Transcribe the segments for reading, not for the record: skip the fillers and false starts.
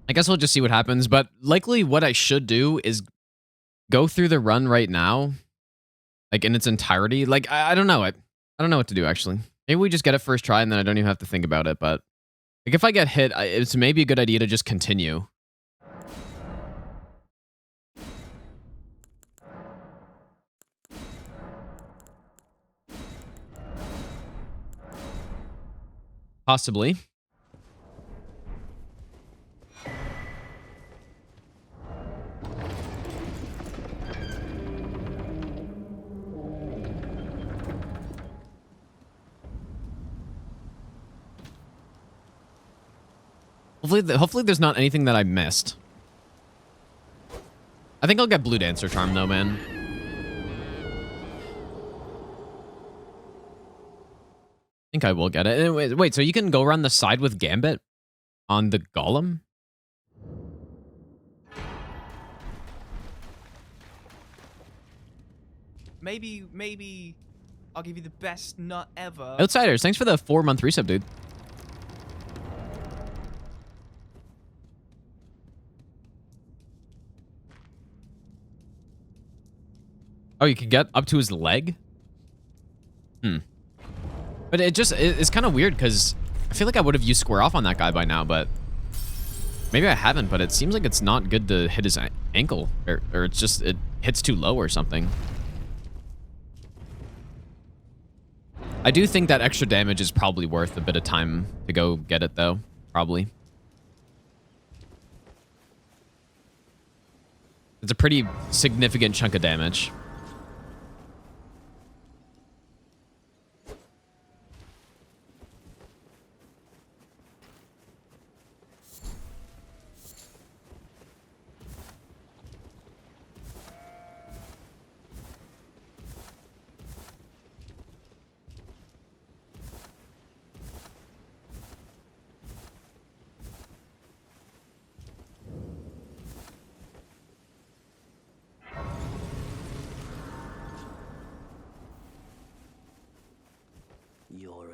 I guess we'll just see what happens. But likely what I should do is go through the run right now, like in its entirety. Like, I don't know. I don't know what to do, actually. Maybe we just get it first try and then I don't even have to think about it. But like if I get hit, it's maybe a good idea to just continue. Possibly. Hopefully there's not anything that I missed. I think I'll get Blue Dancer Charm though, man. I think I will get it. Wait, so you can go around the side with Gambit on the Golem? Maybe I'll give you the best nut ever. Outsiders, thanks for the 4-month resub, dude. Oh, you can get up to his leg? But it's kind of weird because I feel like I would have used Square Off on that guy by now, but maybe I haven't, but it seems like it's not good to hit his ankle, or it's just, it hits too low or something. I do think that extra damage is probably worth a bit of time to go get it, though. Probably. It's a pretty significant chunk of damage.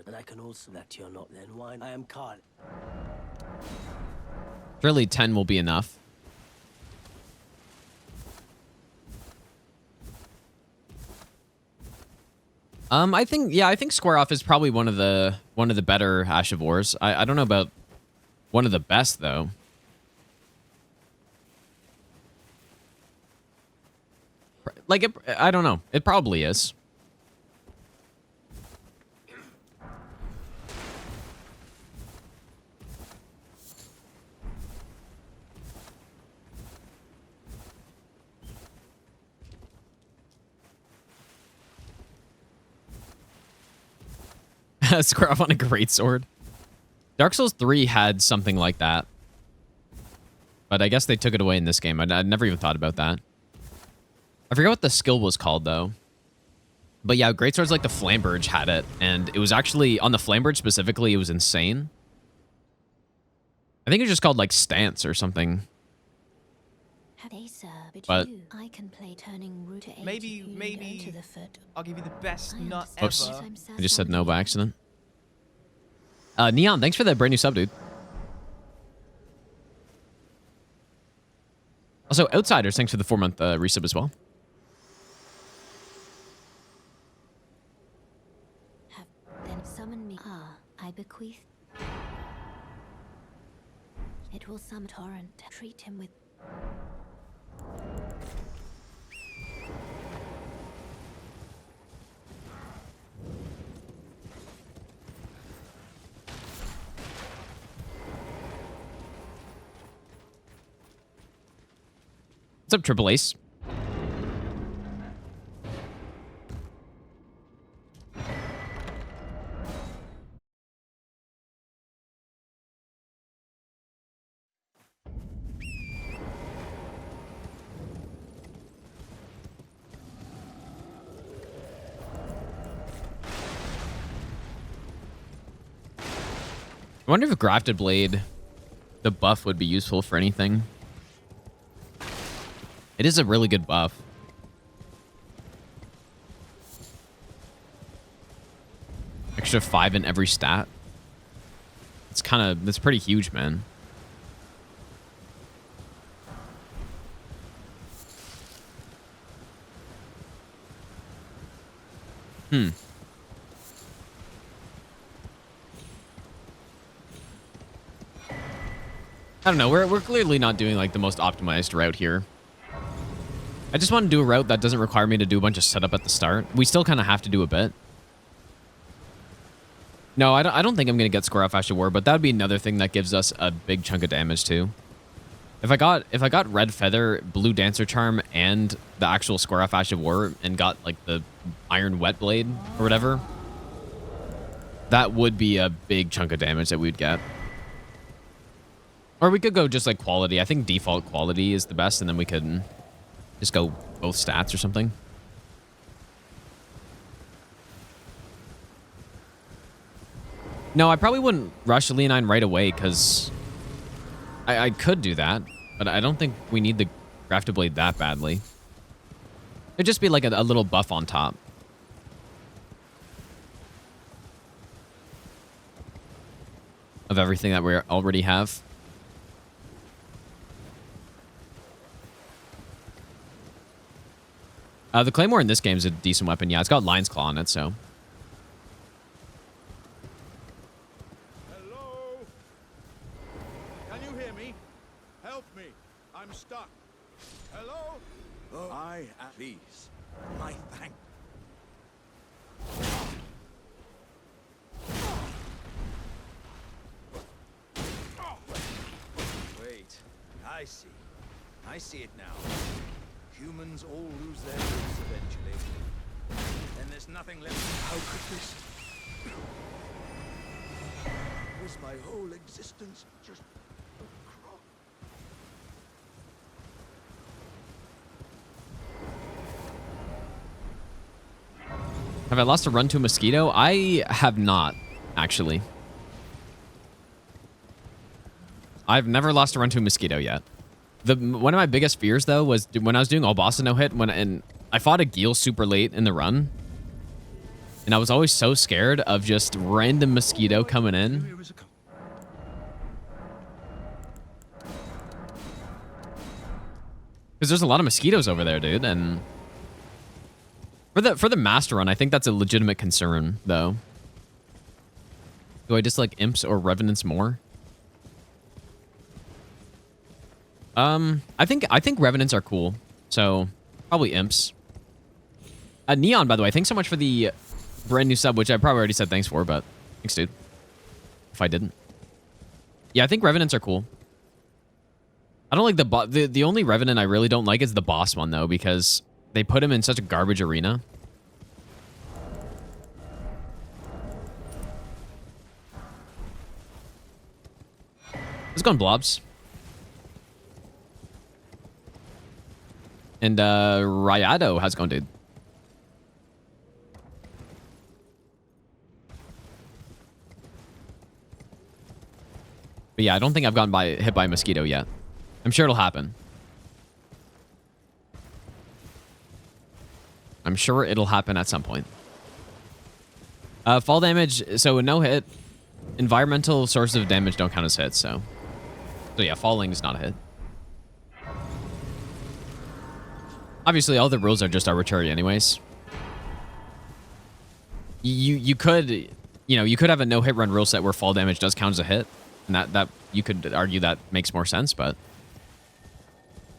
And I can also that you're not then wine. I am Carl. Surely 10 will be enough. I think Square Off is probably one of the better Ash of Wars. I don't know about one of the best though. Like I don't know. It probably is. Square Off on a greatsword. Dark Souls 3 had something like that. But I guess they took it away in this game. I'd never even thought about that. I forget what the skill was called, though. But yeah, greatswords like the Flamberge had it. And it was actually, on the Flamberge specifically, it was insane. I think it was just called, like, Stance or something. Hey, sir, But I can play turning root to Maybe to the foot. I'll give you the best nut oops. ever. I just said no by accident. Neon, thanks for that brand new sub, dude. Also, Outsiders, thanks for the 4-month resub as well. Then summon me. I bequeath. It will summon torrent. Treat him with. What's up, Triple Ace? I wonder if Grafted Blade, the buff, would be useful for anything. It is a really good buff. Extra 5 in every stat. It's pretty huge, man. Hmm. I don't know. We're clearly not doing like the most optimized route here. I just want to do a route that doesn't require me to do a bunch of setup at the start. We still kind of have to do a bit. No, I don't think I'm going to get Square Off Ash of War, but that would be another thing that gives us a big chunk of damage too. If I got Red Feather, Blue Dancer Charm, and the actual Square Off Ash of War, and got like the Iron Wet Blade or whatever, that would be a big chunk of damage that we'd get. Or we could go just like quality. I think default quality is the best, and then we could just go both stats or something. No, I probably wouldn't rush Leonine right away, because I could do that, but I don't think we need the Grafted Blade that badly. It'd just be like a little buff on top. Of everything that we already have. The Claymore in this game is a decent weapon. Yeah, it's got Lion's Claw on it, so. Hello? Can you hear me? Help me. I'm stuck. Hello? Oh, I am please. I thank. Wait. I see. I see it now. Humans all lose their roots eventually. Then there's nothing left. How could this? Was my whole existence just a crock? Have I lost a run to a mosquito? I have not, actually. I've never lost a run to a mosquito yet. One of my biggest fears, though, was when I was doing all bosses no-hit, and I fought a Geel super late in the run. And I was always so scared of just random mosquito coming in. Because there's a lot of mosquitoes over there, dude, and... For the master run, I think that's a legitimate concern, though. Do I dislike imps or revenants more? I think revenants are cool, so probably imps. Neon, by the way, thanks so much for the brand new sub, which I probably already said thanks for, but thanks, dude. If I didn't. Yeah, I think revenants are cool. I don't like the only revenant I really don't like is the boss one, though, because they put him in such a garbage arena. Let's go on blobs. And Rayado, how's it going, dude? But yeah, I don't think I've gotten hit by a mosquito yet. I'm sure it'll happen. I'm sure it'll happen at some point. Fall damage, so no hit. Environmental sources of damage don't count as hits, so yeah, falling is not a hit. Obviously, all the rules are just arbitrary anyways. You could, you could have a no-hit run rule set where fall damage does count as a hit. And that you could argue that makes more sense, but...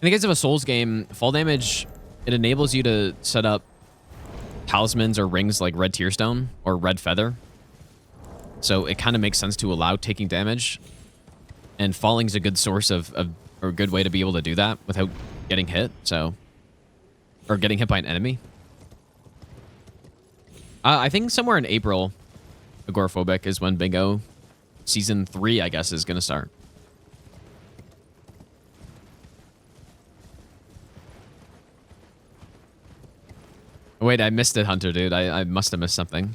In the case of a Souls game, fall damage, it enables you to set up talismans or rings like Red Tearstone or Red Feather. So it kind of makes sense to allow taking damage. And falling's a good source or a good way to be able to do that without getting hit, so... Or getting hit by an enemy. I think somewhere in April, Agoraphobic is when Bingo Season 3, I guess, is going to start. Wait, I missed it, Hunter, dude. I must have missed something.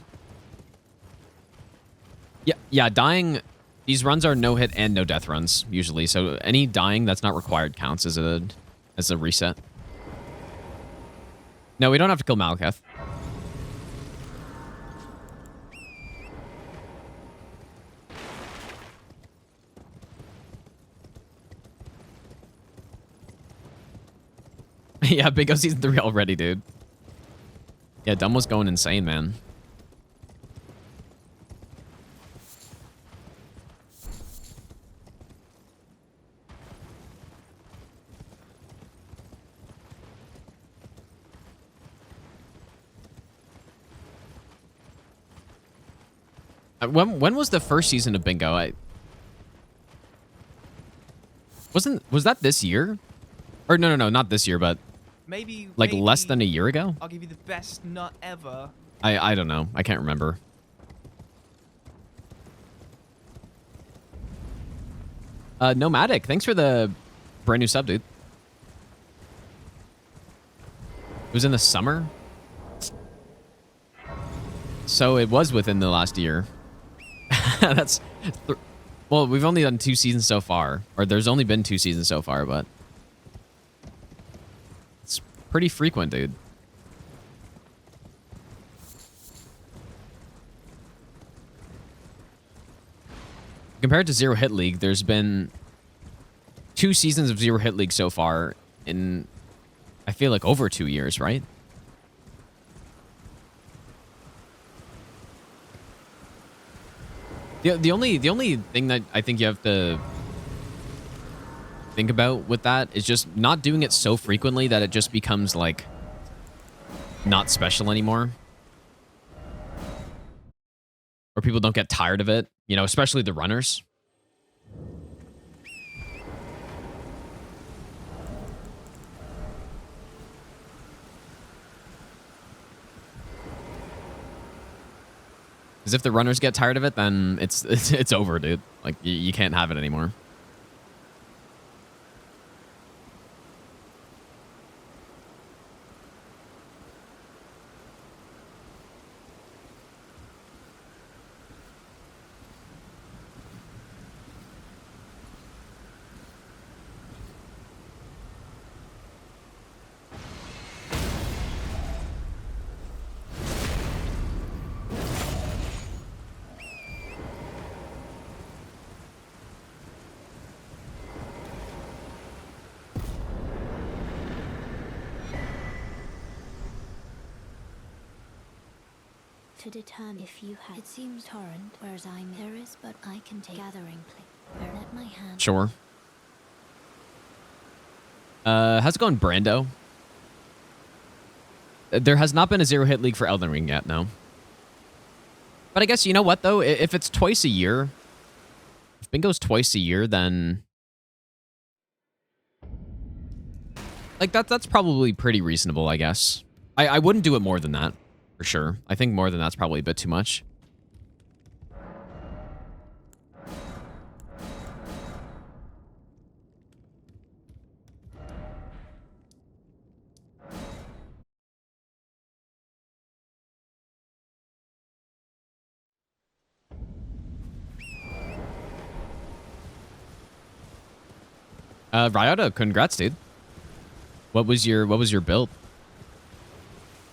Yeah, dying... These runs are no-hit and no-death runs, usually. So any dying that's not required counts as a reset. No, we don't have to kill Malakath. Yeah, Bingo Season 3 already, dude. Yeah, Dumb was going insane, man. When was the first season of Bingo? Was that this year? Or no, not this year, but Maybe like less than a year ago? I'll give you the best nut ever. I don't know. I can't remember. Nomadic, thanks for the brand new sub, dude. It was in the summer? So it was within the last year. Well, we've only done 2 seasons so far. Or there's only been 2 seasons so far, but it's pretty frequent, dude. Compared to Zero Hit League, there's been 2 seasons of Zero Hit League so far in, I feel like, over 2 years, right? The only thing that I think you have to think about with that is just not doing it so frequently that it just becomes like not special anymore. Or people don't get tired of it, you know, especially the runners. Because if the runners get tired of it, then it's over, dude. Like, you can't have it anymore. To determine if you have. It seems torrent, whereas I'm there is, but I can take gathering play. Let my hand. Sure. How's it going, Brando? There has not been a Zero Hit League for Elden Ring yet, no. But I guess, you know what, though? If it's twice a year, if Bingo's twice a year, then like that's probably pretty reasonable, I guess. I wouldn't do it more than that. For sure. I think more than that's probably a bit too much. Ryota, congrats, dude. What was your build?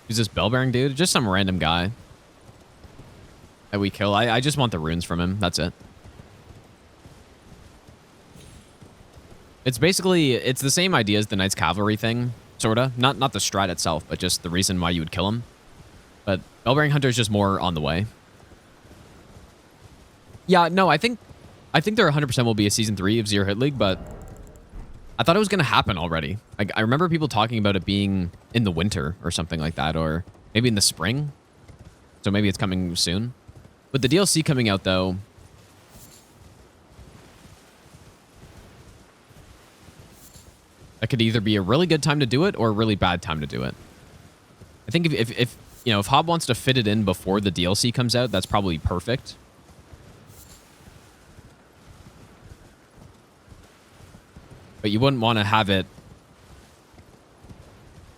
Who's this bell-bearing dude? Just some random guy that we kill. I just want the runes from him. That's it. It's basically, it's the same idea as the Knights Cavalry thing, sorta. Not the strat itself, but just the reason why you would kill him. But bell-bearing hunter is just more on the way. Yeah, no, I think there 100% will be a season 3 of Zero Hit League, but I thought it was going to happen already. Like, I remember people talking about it being in the winter or something like that, or maybe in the spring. So maybe it's coming soon. With the DLC coming out, though, that could either be a really good time to do it or a really bad time to do it. I think if you know, if Hob wants to fit it in before the DLC comes out, that's probably perfect. But you wouldn't want to have it.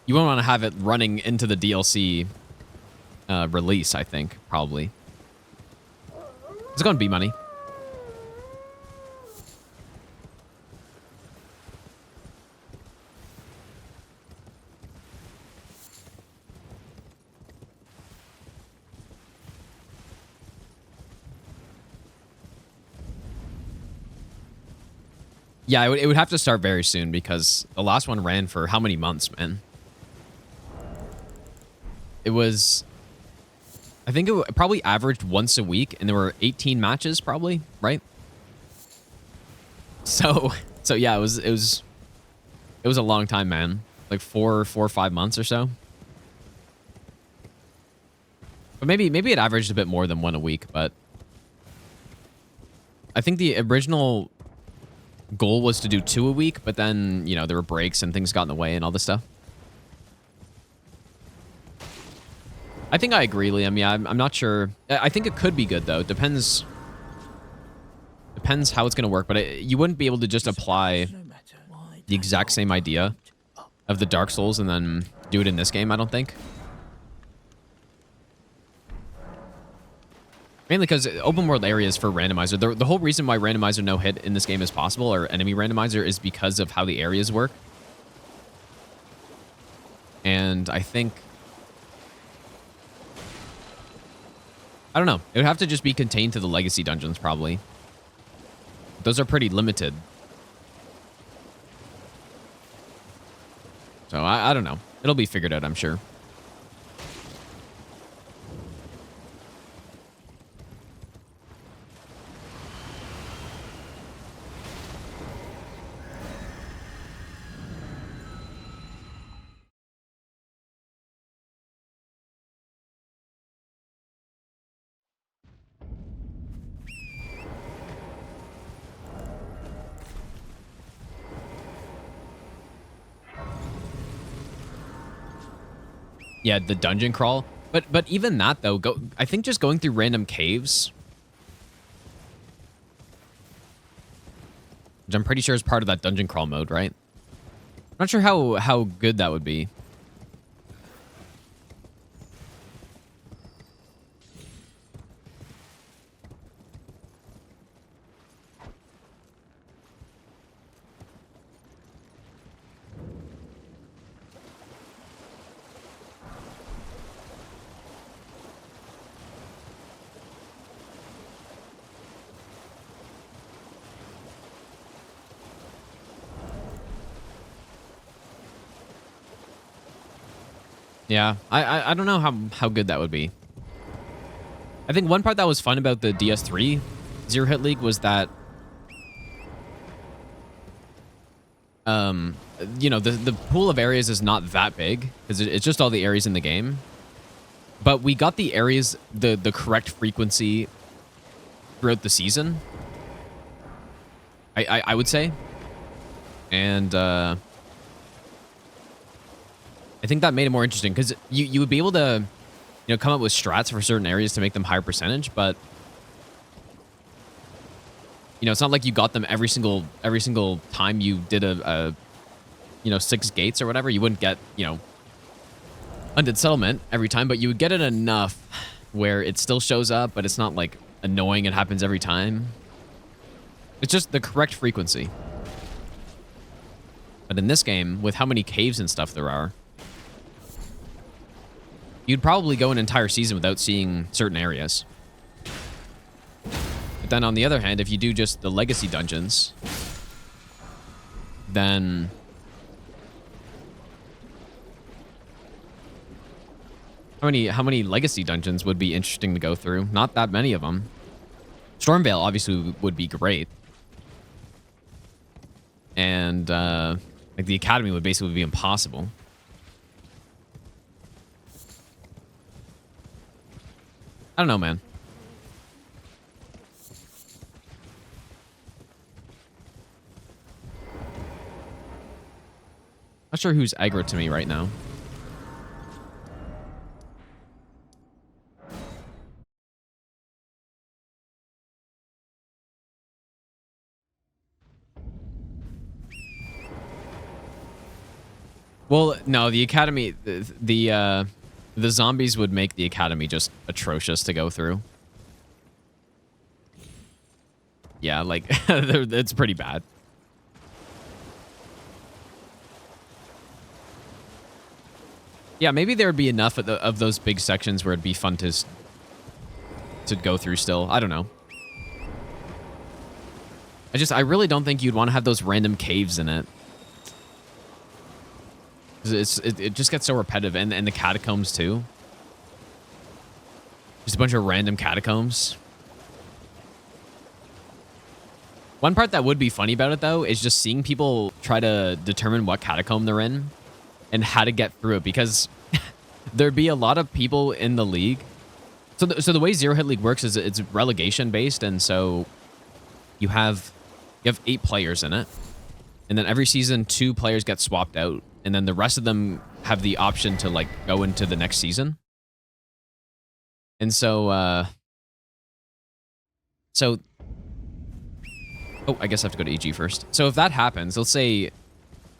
You wouldn't want to have it running into the DLC release, I think, probably. It's going to be money. Yeah, it would have to start very soon because the last one ran for how many months, man? It was, I think it probably averaged once a week, and there were 18 matches, probably, right? So yeah, it was a long time, man. Like 4 or 5 months or so. But maybe it averaged a bit more than one a week, but I think the original goal was to do 2 a week, but then, you know, there were breaks and things got in the way and all this stuff. I think I agree, Liam. Yeah, I'm not sure. I think it could be good, though. Depends how it's going to work, but you wouldn't be able to just apply the exact same idea of the Dark Souls and then do it in this game, I don't think. Mainly because open world areas for randomizer, the whole reason why randomizer no hit in this game is possible, or enemy randomizer, is because of how the areas work. And I think, I don't know, it would have to just be contained to the legacy dungeons, probably. Those are pretty limited. So I don't know. It'll be figured out, I'm sure. Yeah, the dungeon crawl. But even that, though, I think just going through random caves, which I'm pretty sure is part of that dungeon crawl mode, right? I'm not sure how good that would be. Yeah, I don't know how good that would be. I think one part that was fun about the DS3 Zero Hit League was that, you know, the pool of areas is not that big because it's just all the areas in the game. But we got the areas the correct frequency throughout the season. I would say, and I think that made it more interesting because you would be able to, you know, come up with strats for certain areas to make them higher percentage, but you know, it's not like you got them every single time you did a you know, 6 gates or whatever. You wouldn't get, you know, Undead Settlement every time, but you would get it enough where it still shows up, but it's not like annoying. It happens every time. It's just the correct frequency. But in this game, with how many caves and stuff there are, you'd probably go an entire season without seeing certain areas. But then on the other hand, if you do just the legacy dungeons, then how many legacy dungeons would be interesting to go through? Not that many of them. Stormvale obviously would be great. And like the Academy would basically be impossible. I don't know, man. Not sure who's aggro to me right now. Well, no, the Academy, the zombies would make the Academy just atrocious to go through. Yeah, like, it's pretty bad. Yeah, maybe there would be enough of those big sections where it'd be fun to go through still. I don't know. I really don't think you'd want to have those random caves in it. It just gets so repetitive, and the catacombs too. Just a bunch of random catacombs. One part that would be funny about it, though, is just seeing people try to determine what catacomb they're in and how to get through it, because there'd be a lot of people in the league. So the way Zero Hit League works is it's relegation based, and so you have 8 players in it, and then every season 2 players get swapped out, and then the rest of them have the option to like go into the next season. And so oh, I guess I have to go to EG first. So if that happens, let's say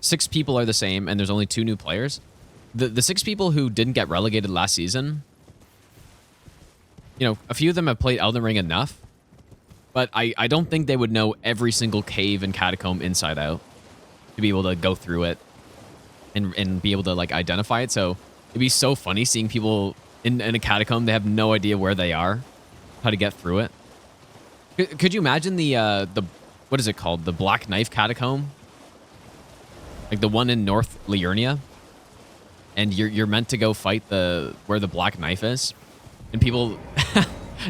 6 people are the same and there's only 2 new players. The 6 people who didn't get relegated last season, you know, a few of them have played Elden Ring enough, but I don't think they would know every single cave and catacomb inside out to be able to go through it and be able to like identify it. So it'd be so funny seeing people in a catacomb. They have no idea where they are, how to get through it. Could you imagine the what is it called? The Black Knife Catacomb? Like the one in North Liurnia? And you're meant to go fight where the Black Knife is? And people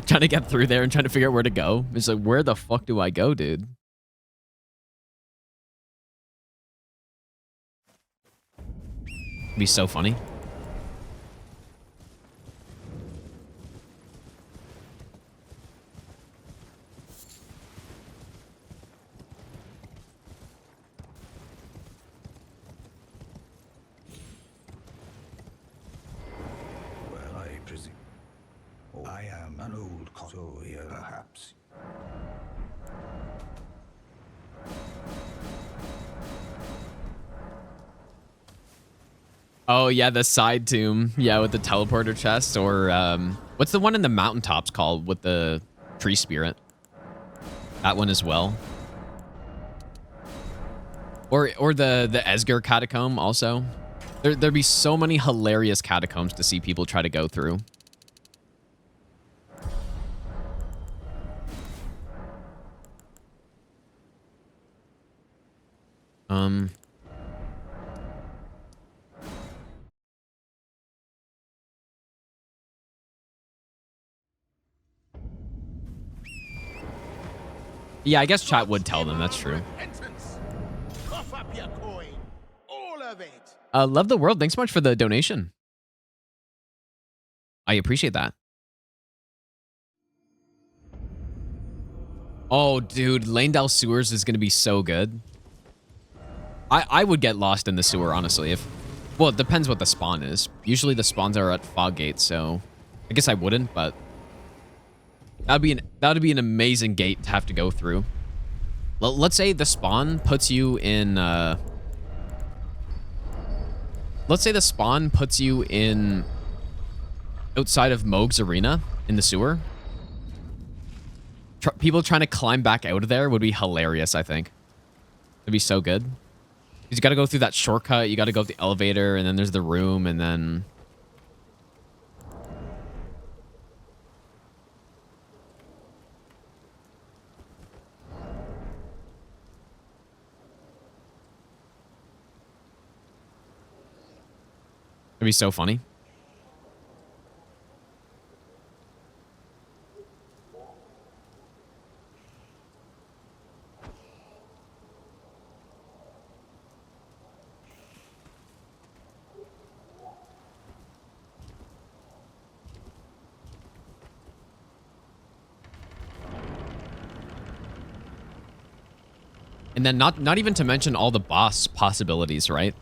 trying to get through there and trying to figure out where to go. It's like, where the fuck do I go, dude? It'd be so funny. Well, I presume. Oh, I am an old so here, perhaps. Oh, yeah, the side tomb. Yeah, with the teleporter chest. Or, what's the one in the mountaintops called with the tree spirit? That one as well. Or the Esger catacomb also. There'd be so many hilarious catacombs to see people try to go through. Yeah, I guess chat would tell them. That's true. Cough up your coin. All of it. Love the world. Thanks so much for the donation. I appreciate that. Oh, dude, Lanedale Sewers is going to be so good. I would get lost in the sewer, honestly. Well, it depends what the spawn is. Usually the spawns are at fog gates, so I guess I wouldn't, but that'd be an amazing gate to have to go through. Let's say the spawn puts you in let's say the spawn puts you in outside of Moog's arena in the sewer. People trying to climb back out of there would be hilarious, I think. It'd be so good. You got to go through that shortcut. You got to go up the elevator, and then there's the room, and then... It'd be so funny. And then not even to mention all the boss possibilities, right?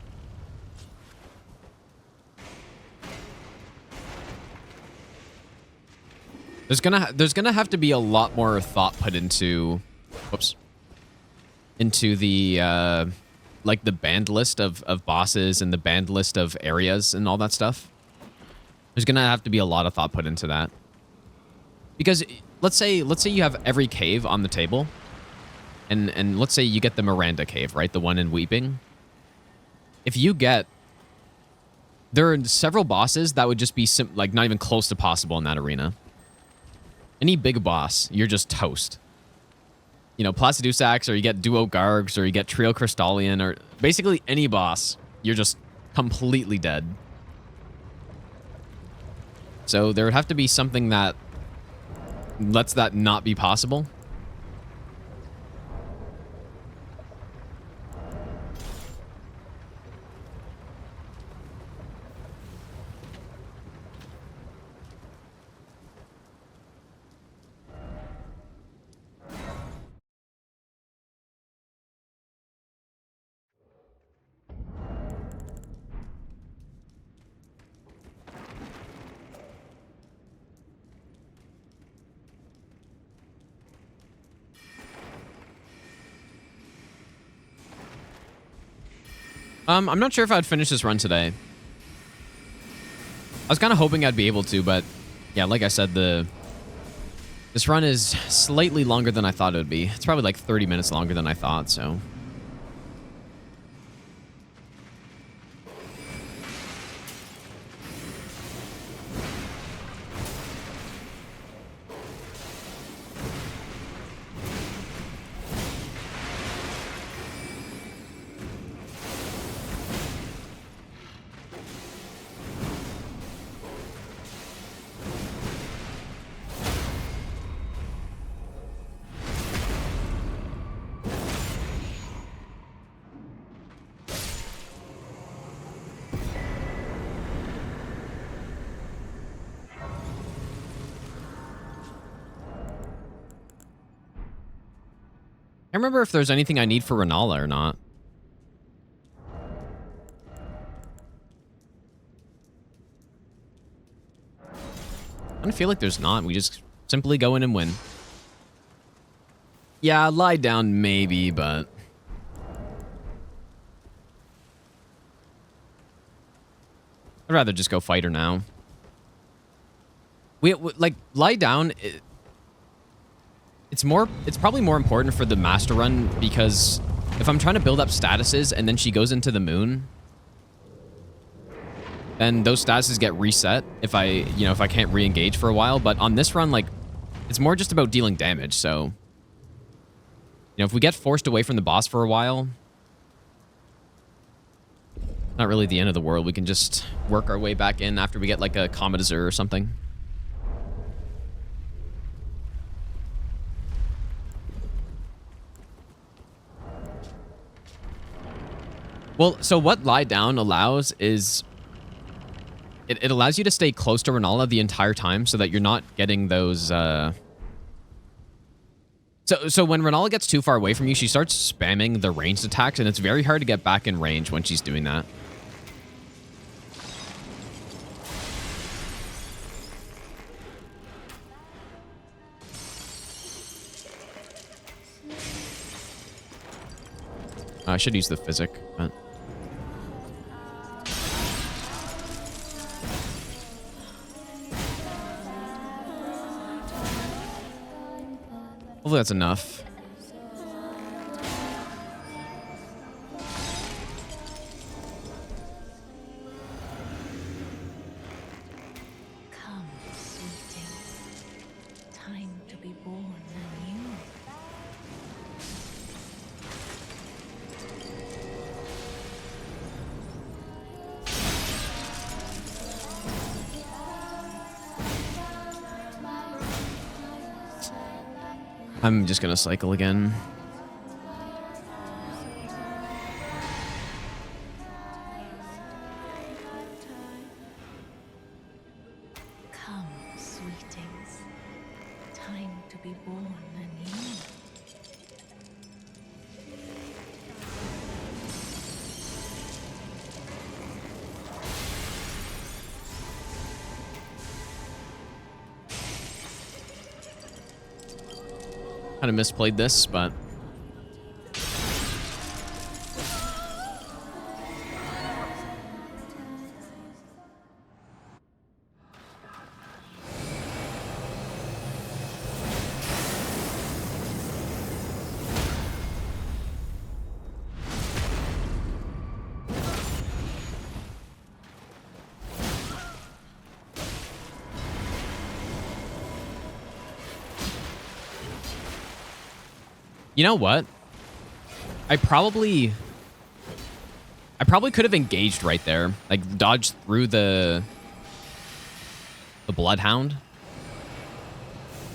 There's gonna have to be a lot more thought put into, whoops, into the like the banned list of bosses and the banned list of areas and all that stuff. There's gonna have to be a lot of thought put into that. Because let's say you have every cave on the table. And let's say you get the Miranda cave, right? The one in Weeping. If you get... There are several bosses that would just be like not even close to possible in that arena. Any big boss, you're just toast. You know, Placidusax, or you get Duo Gargs, or you get Trio Crystallian, or basically any boss, you're just completely dead. So there would have to be something that lets that not be possible. I'm not sure if I'd finish this run today. I was kind of hoping I'd be able to, but yeah, like I said, this run is slightly longer than I thought it would be. It's probably like 30 minutes longer than I thought, so. I can't remember if there's anything I need for Renala or not. I don't feel like there's not. We just simply go in and win. Yeah, lie down maybe, but... I'd rather just go fighter now. We like, lie down... It's probably more important for the master run because if I'm trying to build up statuses and then she goes into the moon, then those statuses get reset if I can't re-engage for a while. But on this run, like, it's more just about dealing damage. So, if we get forced away from the boss for a while, not really the end of the world. We can just work our way back in after we get like a Comet Azure or something. Well, so what Lie Down allows is it allows you to stay close to Renala the entire time so that you're not getting those... So when Renala gets too far away from you, she starts spamming the ranged attacks, and it's very hard to get back in range when she's doing that. I should use the physic, but... Hopefully that's enough. Come, sweeting. Time to be born anew. I'm just gonna cycle again. Come, sweetings. Time to be born anew. Kind of misplayed this, but... You know what? I probably could have engaged right there. Like, dodged through the Bloodhound.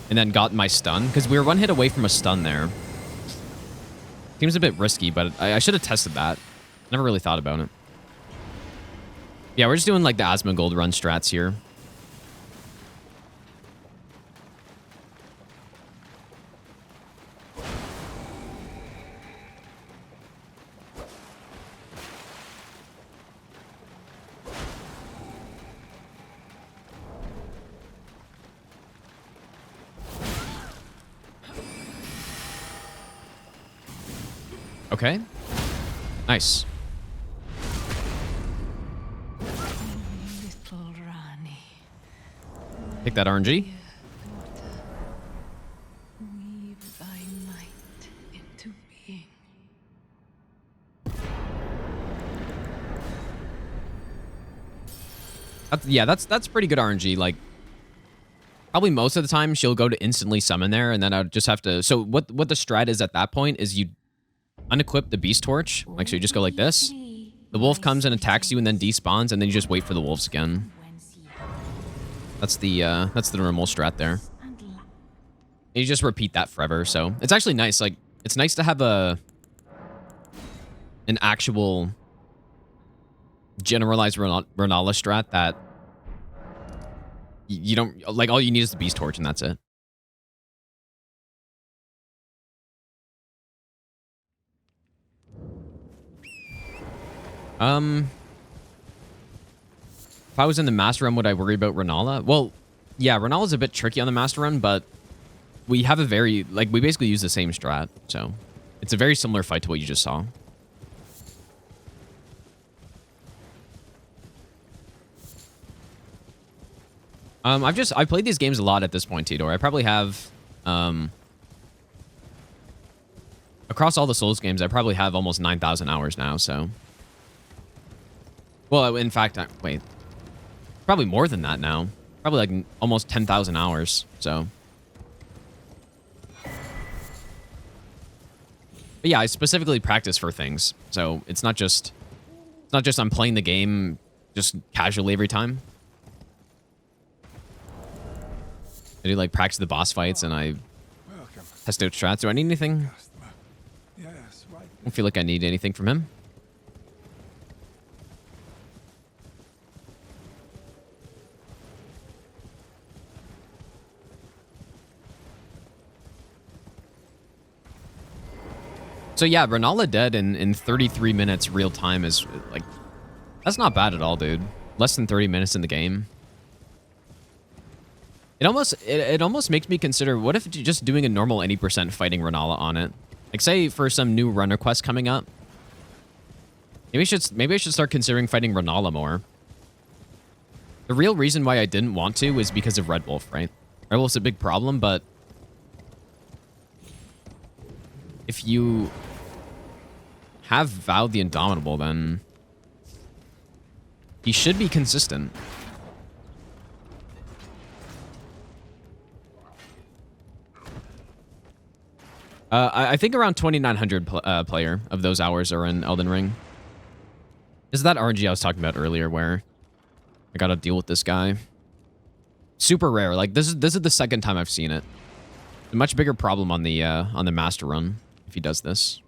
And then got my stun. Because we were one hit away from a stun there. Seems a bit risky, but I should have tested that. Never really thought about it. Yeah, we're just doing, like, the Asmongold run strats here. Okay. Nice. Take that RNG. Weave thy might into being. That's pretty good RNG. Like, probably most of the time she'll go to instantly summon there, and then I would just have to. So what the strat is at that point is you unequip the beast torch. Like, so you just go like this. The wolf comes and attacks you, and then despawns, and then you just wait for the wolves again. That's the normal strat there. And you just repeat that forever. So it's actually nice. Like, it's nice to have an actual generalized Renala strat that you don't like. All you need is the beast torch, and that's it. If I was in the master run, would I worry about Renala? Well, yeah, Renala's a bit tricky on the master run, but we have a very, like, we basically use the same strat, so it's a very similar fight to what you just saw. I've played these games a lot at this point, Tidor. I probably have, across all the Souls games, I probably have almost 9,000 hours now, so. Well, in fact, wait. Probably more than that now. Probably like almost 10,000 hours, so. But yeah, I specifically practice for things, so it's not just I'm playing the game just casually every time. I do like practice the boss fights, and I test out strats. Do I need anything? I don't feel like I need anything from him. So yeah, Renala dead in 33 minutes real time is like, that's not bad at all, dude. Less than 30 minutes in the game. It almost makes me consider, what if just doing a normal any percent fighting Renala on it? Like, say for some new run request coming up. Maybe I should start considering fighting Renala more. The real reason why I didn't want to is because of Red Wolf, right? Red Wolf's a big problem, but if you have Vowed the Indomitable, then he should be consistent. I think around 2,900 player of those hours are in Elden Ring. This is that RNG I was talking about earlier where I gotta deal with this guy. Super rare. Like, this is the second time I've seen it. A much bigger problem on the master run if he does this.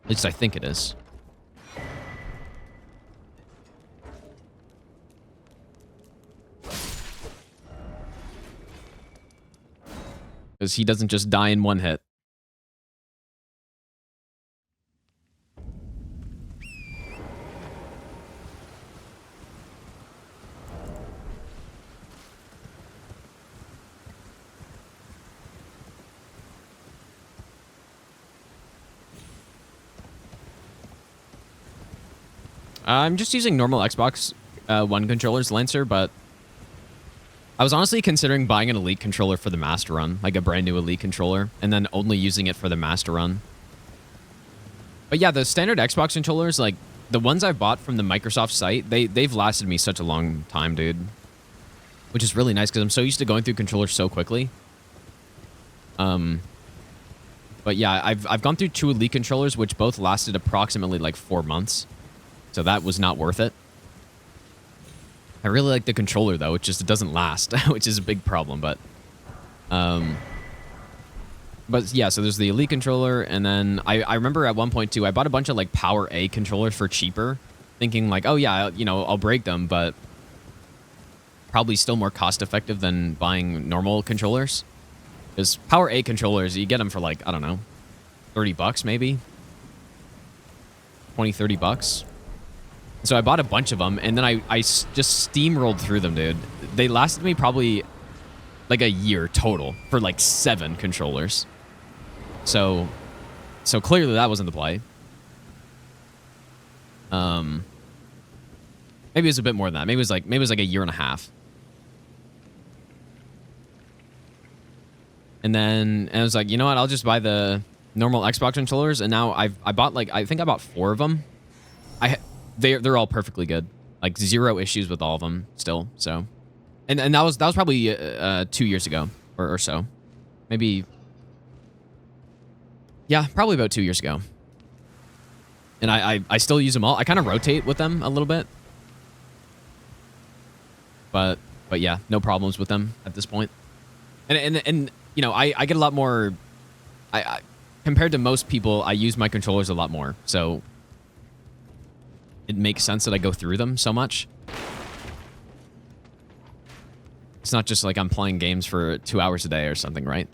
At least I think it is. Because he doesn't just die in one hit. I'm just using normal Xbox One controllers, Lancer, but I was honestly considering buying an Elite controller for the Master Run, like a brand new Elite controller, and then only using it for the Master Run. But yeah, the standard Xbox controllers, like the ones I've bought from the Microsoft site, they've lasted me such a long time, dude. Which is really nice because I'm so used to going through controllers so quickly. But yeah, I've gone through 2 Elite controllers, which both lasted approximately like 4 months. So that was not worth it. I really like the controller though, it doesn't last, which is a big problem, but yeah, so there's the Elite controller, and then I remember at one point too, I bought a bunch of like Power A controllers for cheaper, thinking like, oh yeah, you know, I'll break them, but probably still more cost effective than buying normal controllers. Because Power A controllers, you get them for like, I don't know, 30 bucks maybe? 20, 30 bucks? So I bought a bunch of them, and then I just steamrolled through them, dude. They lasted me probably like a year total for like 7 controllers. So clearly that wasn't the play. Maybe it was a bit more than that. Maybe it was like a year and a half. And I was like, you know what? I'll just buy the normal Xbox controllers. And now I bought like, I think I bought 4 of them. They're all perfectly good. Like 0 issues with all of them still. So, and that was probably 2 years ago or so. Maybe, yeah, probably about 2 years ago. And I still use them all. I kind of rotate with them a little bit. But yeah, no problems with them at this point. And you know, I get a lot more, I compared to most people, I use my controllers a lot more. So it makes sense that I go through them so much. It's not just like I'm playing games for 2 hours a day or something, right?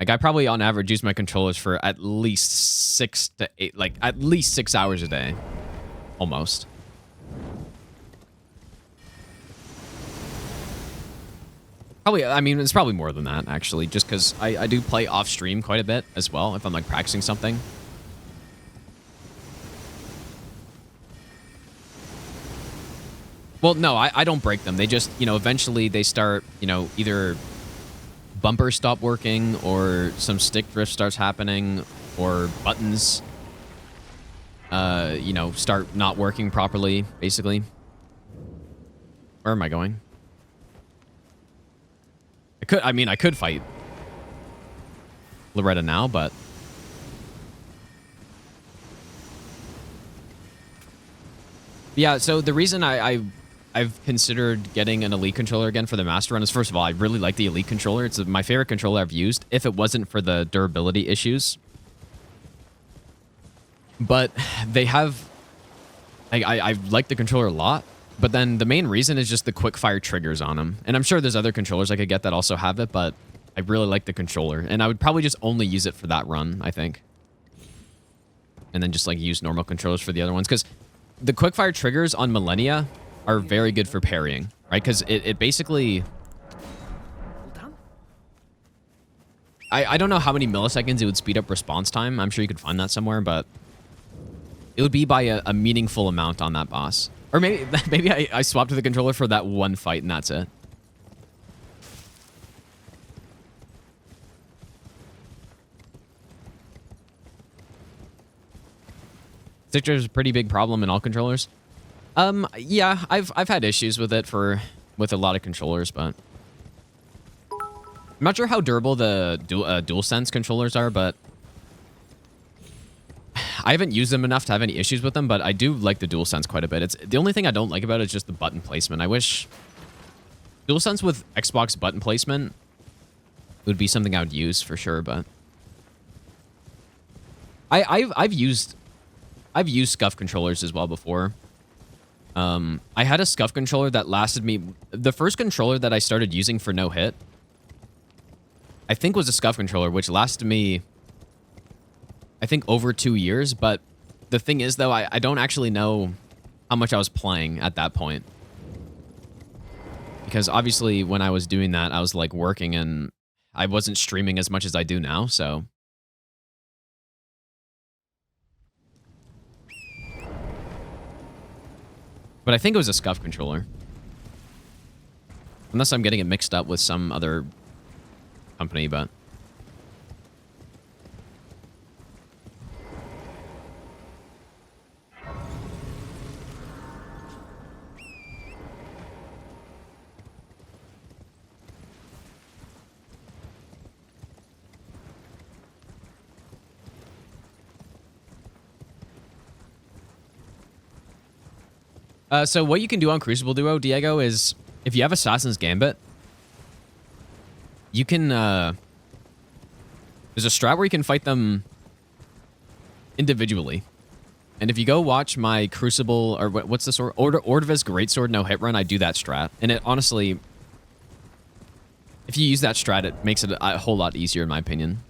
Like, I probably on average use my controllers for at least 6 to 8, like at least 6 hours a day. Almost. Probably, I mean, it's probably more than that, actually, just because I do play off stream quite a bit as well, if I'm like practicing something. Well, no, I don't break them. They just, you know, eventually they start, you know, either bumpers stop working or some stick drift starts happening or buttons, you know, start not working properly, basically. Where am I going? I could fight Loretta now, but yeah, so the reason I've considered getting an Elite controller again for the Master Run is, first of all, I really like the Elite controller. It's my favorite controller I've used, if it wasn't for the durability issues. But they have, I like the controller a lot, but then the main reason is just the quick fire triggers on them. And I'm sure there's other controllers I could get that also have it, but I really like the controller. And I would probably just only use it for that run, I think. And then just like use normal controllers for the other ones. Because the quick fire triggers on Millennia are very good for parrying, right? Because it basically... I don't know how many milliseconds it would speed up response time. I'm sure you could find that somewhere, but it would be by a meaningful amount on that boss. Or maybe I swapped the controller for that one fight and that's it. Stick drift is a pretty big problem in all controllers. Yeah, I've had issues with it with a lot of controllers, but I'm not sure how durable the DualSense controllers are, but I haven't used them enough to have any issues with them, but I do like the DualSense quite a bit. It's the only thing I don't like about it is just the button placement. I wish DualSense with Xbox button placement would be something I would use for sure, but I've used SCUF controllers as well before. I had a SCUF controller that lasted me... The first controller that I started using for no hit, I think was a SCUF controller, which lasted me, I think, over 2 years. But the thing is, though, I don't actually know how much I was playing at that point. Because obviously, when I was doing that, I was, like, working, and I wasn't streaming as much as I do now, so... But I think it was a SCUF controller. Unless I'm getting it mixed up with some other company, but... So what you can do on Crucible Duo, Diego, is if you have Assassin's Gambit, you can... there's a strat where you can fight them individually. And if you go watch my Crucible, or what's the sword? Ordovis Greatsword no hit run, I do that strat. And it honestly... If you use that strat, it makes it a whole lot easier in my opinion.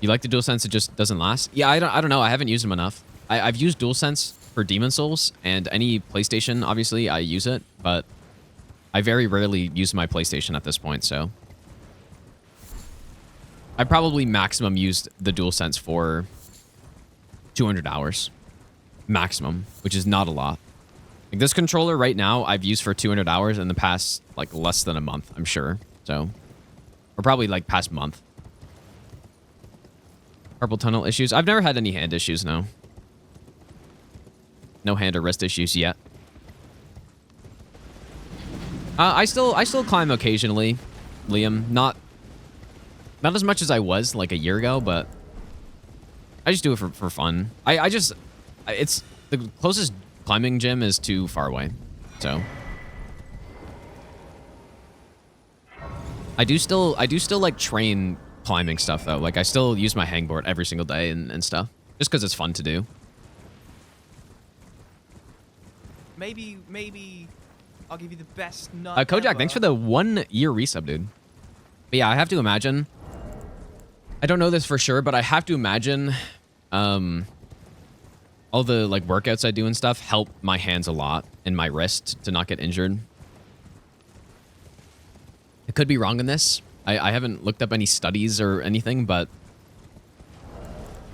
You like the DualSense, it just doesn't last? Yeah, I don't know. I haven't used them enough. I've used DualSense for Demon Souls, and any PlayStation, obviously, I use it, but I very rarely use my PlayStation at this point, so I probably maximum used the DualSense for 200 hours. Maximum, which is not a lot. Like this controller right now, I've used for 200 hours in the past, like, less than a month, I'm sure. So, or probably, like, past month. Carpal tunnel issues. I've never had any hand issues, no. No hand or wrist issues yet. I still climb occasionally, Liam. Not as much as I was, like, a year ago, but I just do it for fun. It's the closest climbing gym is too far away, so I do still like train climbing stuff though. Like I still use my hangboard every single day and stuff, just because it's fun to do. Maybe I'll give you the best nut. Kojak, ever. thanks for the 1 year resub, dude. But yeah, I have to imagine. I don't know this for sure, but I have to imagine. All the like workouts I do and stuff help my hands a lot and my wrist to not get injured. I could be wrong on this. I haven't looked up any studies or anything, but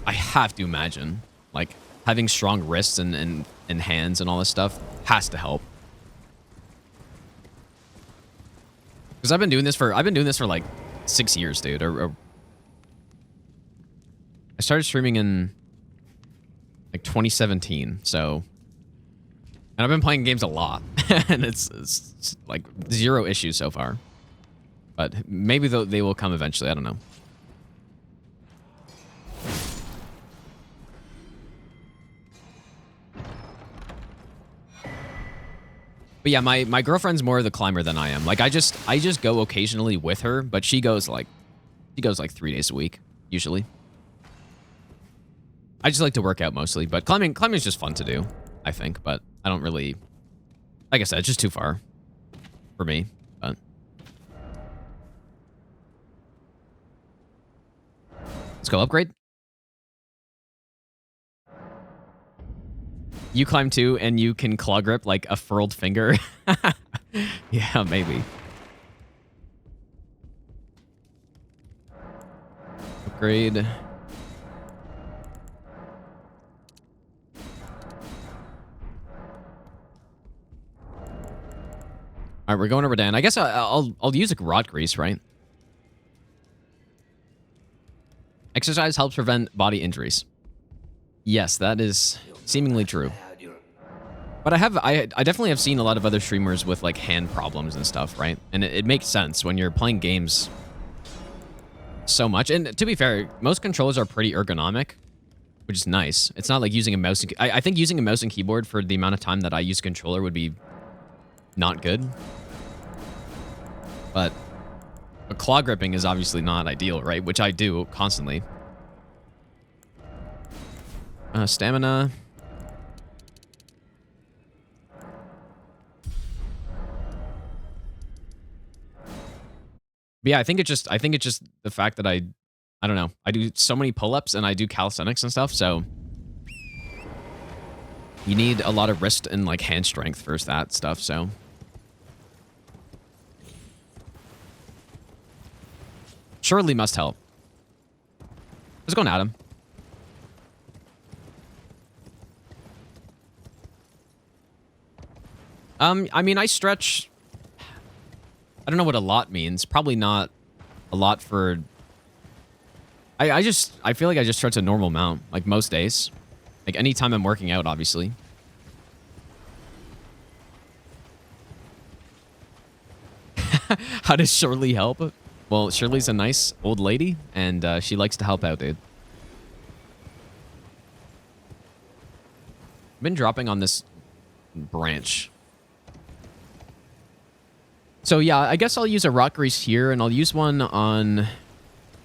I have to imagine like having strong wrists and hands and all this stuff has to help. Because I've been doing this for like 6 years, dude. Or I started streaming in like 2017, so, and I've been playing games a lot, and it's like 0 issues so far. But maybe they will come eventually. I don't know. But yeah, my girlfriend's more of the climber than I am. Like I just go occasionally with her, but she goes like 3 days a week usually. I just like to work out mostly, but climbing is just fun to do, I think. But I don't really, like I said, it's just too far for me. But let's go upgrade. You climb too, and you can claw grip like a furled finger. Yeah, maybe. Upgrade. All right, we're going over Dan. I guess I'll use like rot grease, right? Exercise helps prevent body injuries. Yes, that is seemingly true. But I definitely have seen a lot of other streamers with like hand problems and stuff, right? And it makes sense when you're playing games so much. And to be fair, most controllers are pretty ergonomic, which is nice. It's not like using a mouse. I think using a mouse and keyboard for the amount of time that I use a controller would be not good. But claw gripping is obviously not ideal, right? Which I do constantly. Stamina. But yeah, I think it's just the fact that I don't know. I do so many pull-ups and I do calisthenics and stuff, so you need a lot of wrist and like hand strength for that stuff, so surely must help. Let's go, Adam. I mean, I stretch. I don't know what a lot means. Probably not a lot for. I feel like I just stretch a normal amount, like most days, like anytime I'm working out, obviously. How does Shirley help? Well, Shirley's a nice old lady, and she likes to help out, dude. I've been dropping on this branch. So yeah, I guess I'll use a rot grease here, and I'll use one on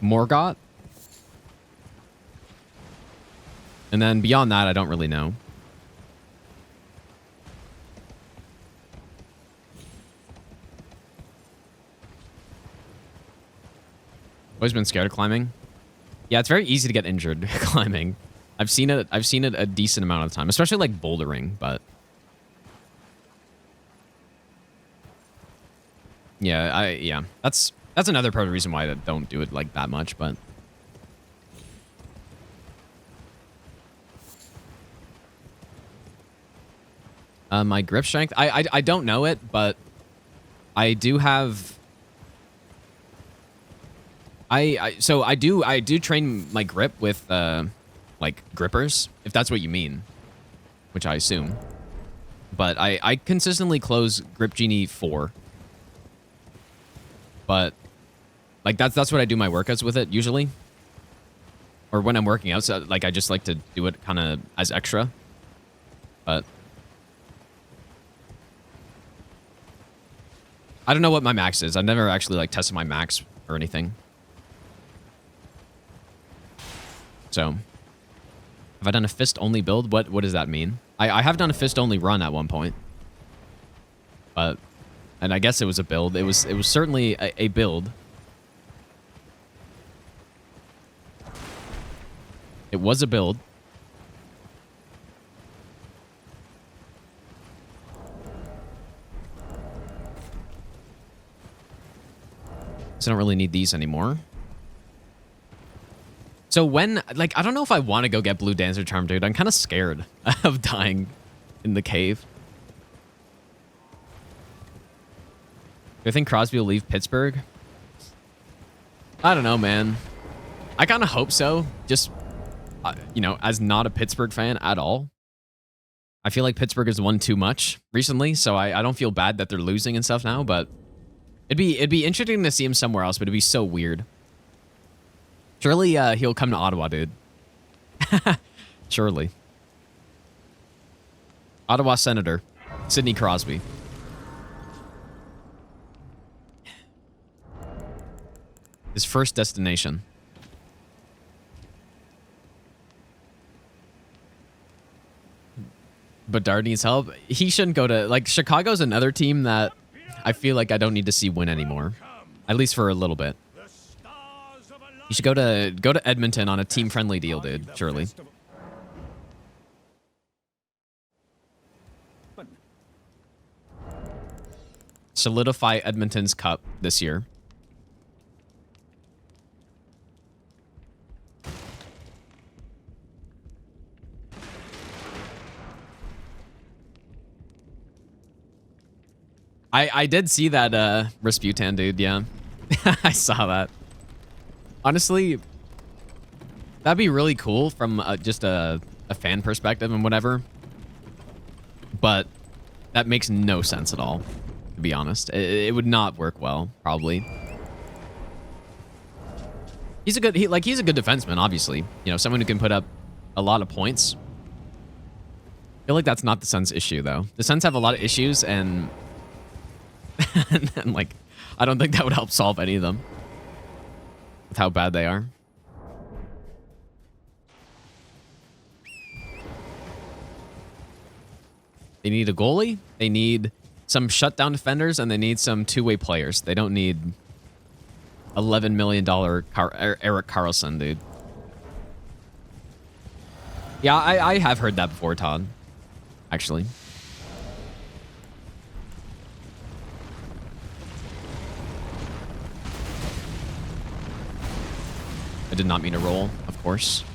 Morgott. And then beyond that, I don't really know. Always been scared of climbing. Yeah, it's very easy to get injured climbing. I've seen it a decent amount of the time, especially like bouldering, but Yeah. That's another part of the reason why I don't do it like that much, but my grip strength, I don't know it, but I do have so I do train my grip with like grippers, if that's what you mean, which I assume. But I consistently close Grip Genie 4. But like that's what I do my workouts with it usually. Or when I'm working out, so like I just like to do it kind of as extra. But I don't know what my max is. I've never actually like tested my max or anything. So, have I done a fist-only build? What does that mean? I have done a fist-only run at one point. But, and I guess it was a build. It was certainly a build. It was a build. So I don't really need these anymore. So when, like, I don't know if I want to go get Blue Dancer Charm, dude. I'm kind of scared of dying in the cave. Do you think Crosby will leave Pittsburgh? I don't know, man. I kind of hope so. Just, you know, as not a Pittsburgh fan at all. I feel like Pittsburgh has won too much recently, so I don't feel bad that they're losing and stuff now, but it'd be interesting to see him somewhere else, but it'd be so weird. Surely he'll come to Ottawa, dude. Surely. Ottawa Senator, Sidney Crosby. His first destination. Bedard needs help. He shouldn't go to, like, Chicago's another team that I feel like I don't need to see win anymore. At least for a little bit. You should go to Edmonton on a team-friendly deal, dude. Surely. Solidify Edmonton's cup this year. I did see that Rasputin, dude. Yeah, I saw that. Honestly, that'd be really cool from just a fan perspective and whatever. But that makes no sense at all, to be honest. It would not work well, probably. He's a good he's a good defenseman, obviously. You know, someone who can put up a lot of points. I feel like that's not the Suns' issue, though. The Suns have a lot of issues, and and like, I don't think that would help solve any of them. With how bad they are. They need a goalie, they need some shutdown defenders, and they need some two-way players. They don't need $11 million Erik Karlsson, dude. Yeah, I have heard that before, Todd. Actually. I did not mean to roll, of course.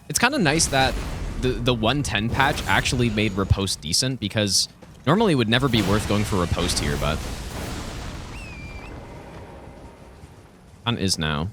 It's kind of nice that the 110 patch actually made riposte decent, because normally it would never be worth going for riposte here, but on is now.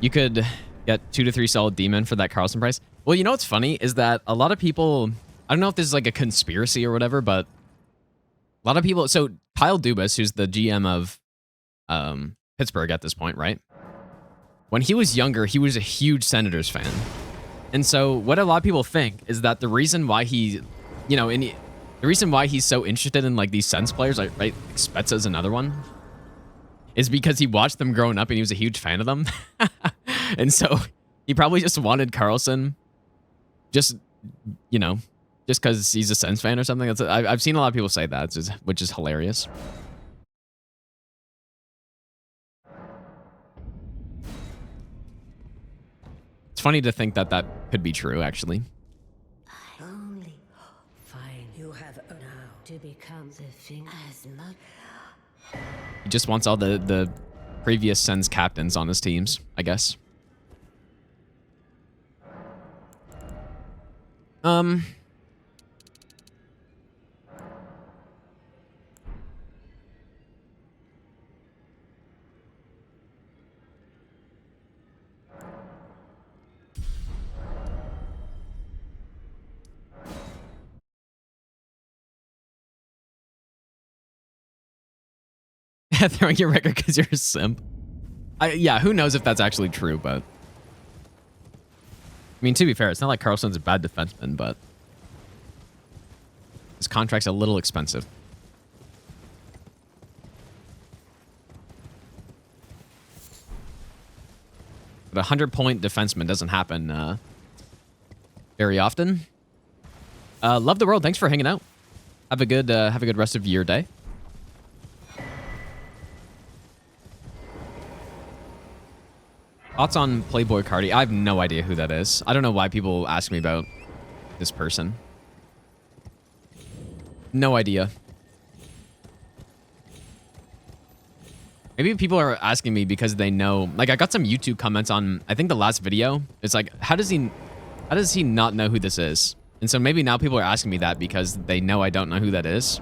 You could get 2 to 3 solid demon for that Carlson price. Well, you know what's funny is that a lot of people, I don't know if this is like a conspiracy or whatever, but a lot of people, so Kyle Dubas, who's the GM of Pittsburgh at this point, right? When he was younger, he was a huge Senators fan. And so what a lot of people think is that the reason why he, you know, the reason why he's so interested in like these Sens players, like, right, like Spezza's another one, is because he watched them growing up and he was a huge fan of them. And so he probably just wanted Carlson just, you know, just because he's a Sens fan or something. I've seen a lot of people say that, which is hilarious. It's funny to think that that could be true, actually. Only fine. You have now to become the thing as much. He just wants all the previous Sens captains on his teams, I guess. Throwing your record because you're a simp. Yeah, who knows if that's actually true, but... I mean, to be fair, it's not like Carlson's a bad defenseman, but... his contract's a little expensive. But a 100-point defenseman doesn't happen very often. Love the world. Thanks for hanging out. Have a good rest of your day. Thoughts on Playboy Cardi? I have no idea who that is. I don't know why people ask me about this person. No idea. Maybe people are asking me because they know. Like, I got some YouTube comments on, I think, the last video. It's like, how does he not know who this is? And so maybe now people are asking me that because they know I don't know who that is.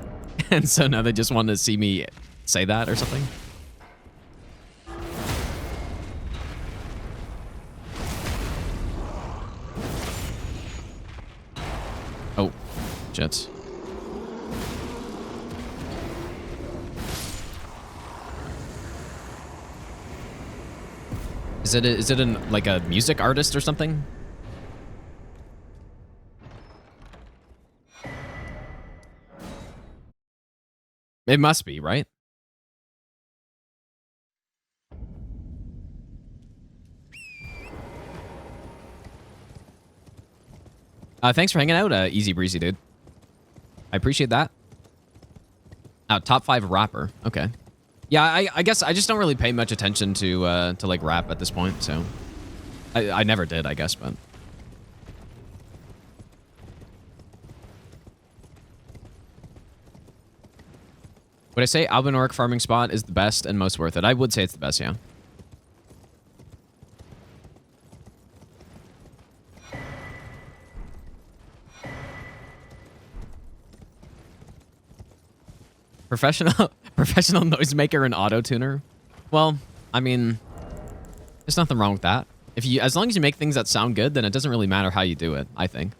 And so now they just want to see me say that or something. Oh, shit. Is it like a music artist or something? It must be, right? Thanks for hanging out, Easy Breezy, dude. I appreciate that. Top 5 rapper. Okay. Yeah, I guess I just don't really pay much attention to like rap at this point, so I never did, I guess, but would I say Albinoric farming spot is the best and most worth it? I would say it's the best, yeah. Professional noisemaker and auto tuner. Well, I mean, there's nothing wrong with that. As long as you make things that sound good, then it doesn't really matter how you do it, I think.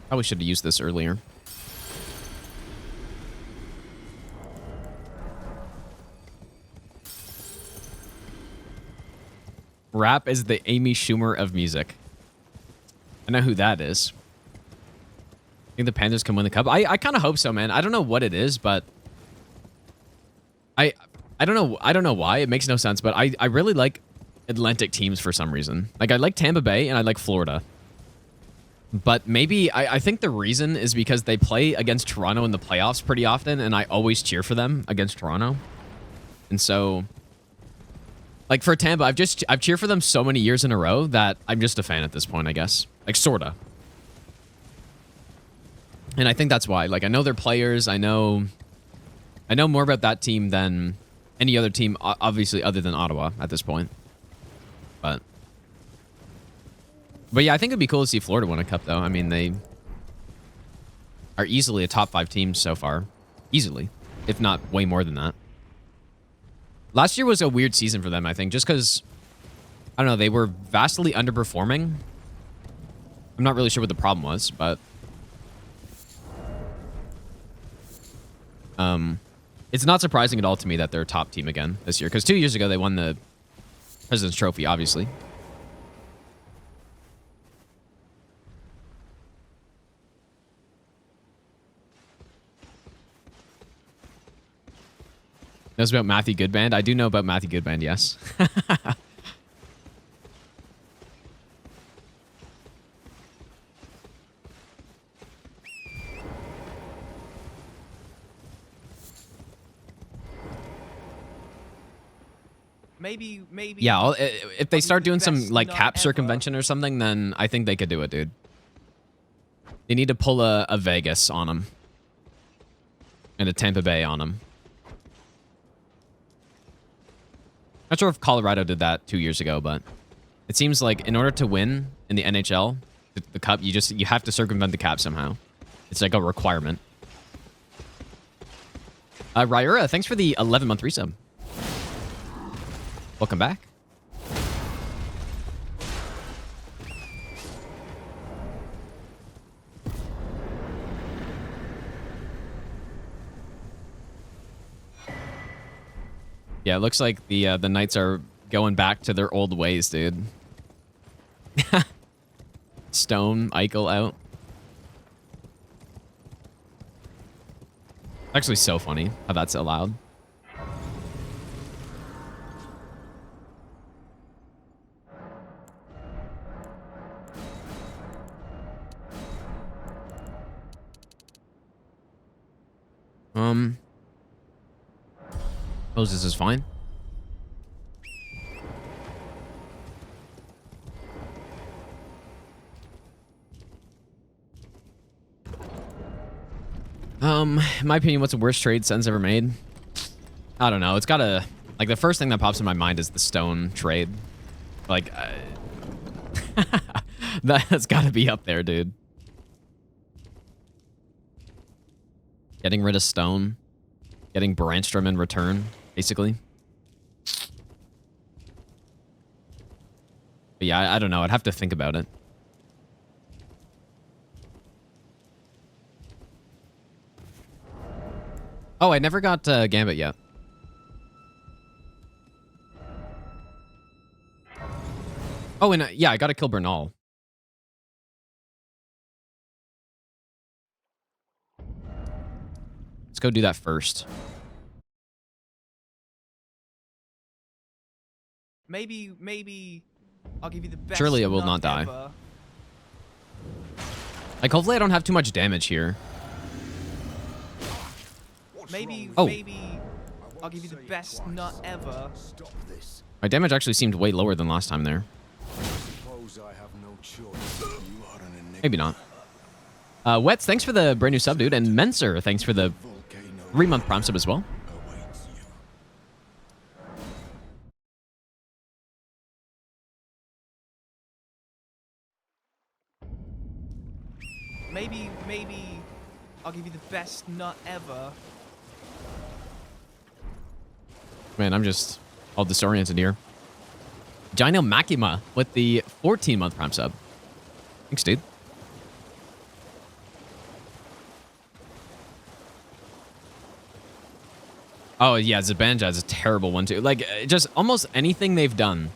Probably should have used this earlier. Rap is the Amy Schumer of music. I know who that is. I think the Panthers can win the cup. I kind of hope so, man. I don't know what it is, but I don't know why. It makes no sense, but I really like Atlantic teams for some reason. Like, I like Tampa Bay and I like Florida. But maybe, I think the reason is because they play against Toronto in the playoffs pretty often, and I always cheer for them against Toronto. And so, like, for Tampa, I've cheered for them so many years in a row that I'm just a fan at this point, I guess. Like, sorta. And I think that's why. Like, I know their players. I know more about that team than any other team, obviously, other than Ottawa at this point. But yeah, I think it'd be cool to see Florida win a cup, though. I mean, they are easily a top 5 team so far. Easily. If not way more than that. Last year was a weird season for them, I think, just because, I don't know, they were vastly underperforming. I'm not really sure what the problem was, but it's not surprising at all to me that they're a top team again this year, because 2 years ago they won the President's Trophy, obviously. Knows about Matthew Goodband? I do know about Matthew Goodband, yes. Maybe. Yeah, if they start doing some best like nut cap ever. circumvention or something, then I think they could do it, dude. They need to pull a Vegas on them. And a Tampa Bay on them. Not sure if Colorado did that 2 years ago, but it seems like in order to win in the NHL, the cup, you have to circumvent the cap somehow. It's like a requirement. Ryura, thanks for the 11-month resub. Welcome back. Yeah, it looks like the Knights are going back to their old ways, dude. Stone, Eichel out. Actually so funny how that's allowed. Suppose this is fine. In my opinion, what's the worst trade Sen's ever made? I don't know. It's gotta, like, the first thing that pops in my mind is the Stone trade. Like, that's gotta be up there, dude. Getting rid of Stone. Getting Brandstrom in return, basically. But yeah, I don't know. I'd have to think about it. Oh, I never got Gambit yet. Oh, and yeah, I got to kill Bernal. Let's go do that first. Maybe I'll give you the best. Surely it will nut not die. ever. Like, hopefully I don't have too much damage here. Maybe Oh. maybe I'll give you the best nut ever. Stop this. My damage actually seemed way lower than last time there. Suppose I have no choice. You are an enigma. Maybe not. Wets, thanks for the brand new sub, dude. And Menser, thanks for the Volcano 3-month prime sub as well. awaits you. Maybe I'll give you the best nut ever. Man, I'm just all disoriented here. Gino Makima with the 14-month prime sub. Thanks, dude. Oh, yeah, Zibanejad is a terrible one, too. Like, just almost anything they've done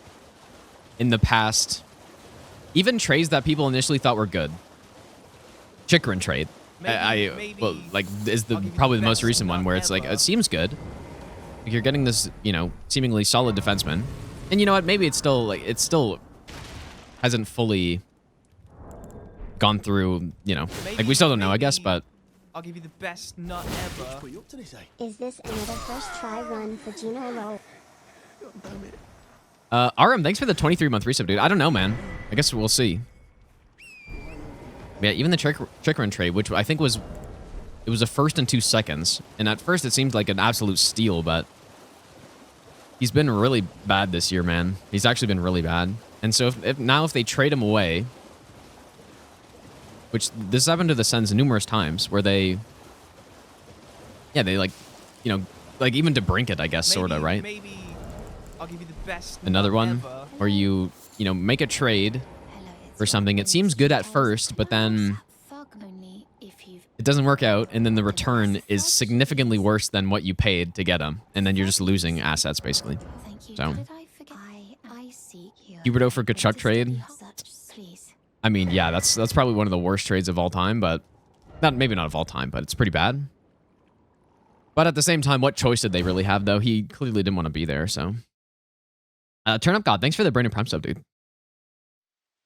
in the past, even trades that people initially thought were good. Chikrin trade. Maybe well, like, is I'll give you probably the the most best recent one nut where it's like, ever. it seems good. Like, you're getting this, you know, seemingly solid defenseman. And you know what? Maybe it's still, like, it still hasn't fully gone through, you know. Like, we still don't know, I guess, but I'll give you the best nut ever. Put you up to this, eh? Is this another first try run for Gino Roll? RM, thanks for the 23-month resub, dude. I don't know, man. I guess we'll see. Yeah, even the trick run trade, which I think was a first and 2 seconds, and at first it seemed like an absolute steal, but he's been really bad this year, man. He's actually been really bad. And so if they trade him away, which this happened to the Sens numerous times, where they like, you know, like even to Brinket, I guess, sort of, right? Maybe I'll give you the best. Another one ever. where you know, make a trade for something. It seems good at first, but then it doesn't work out, and then the return is significantly worse than what you paid to get them, and then you're just losing assets, basically. So, Huberto for Kachuk trade. I mean, yeah, that's probably one of the worst trades of all time, but maybe not of all time, but it's pretty bad. But at the same time, what choice did they really have, though? He clearly didn't want to be there, so. Turn Up God, thanks for the Brandon Prime sub, dude.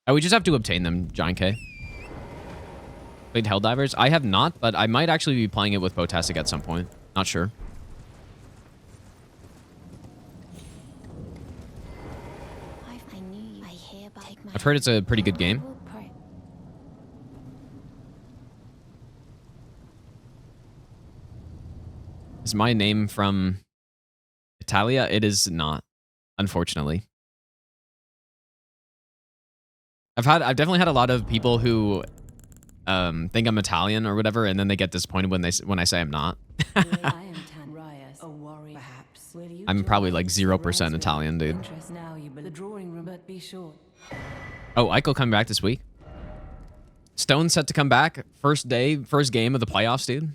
We just have to obtain them, Giant K. Played Helldivers? I have not, but I might actually be playing it with Potastic at some point. Not sure. I've heard it's a pretty good game. Is my name from Italia? It is not, unfortunately. I've definitely had a lot of people who think I'm Italian or whatever, and then they get disappointed when I say I'm not. I'm probably like 0% Italian, dude. Oh, Eichel coming back this week. Stone set to come back first game of the playoffs, dude.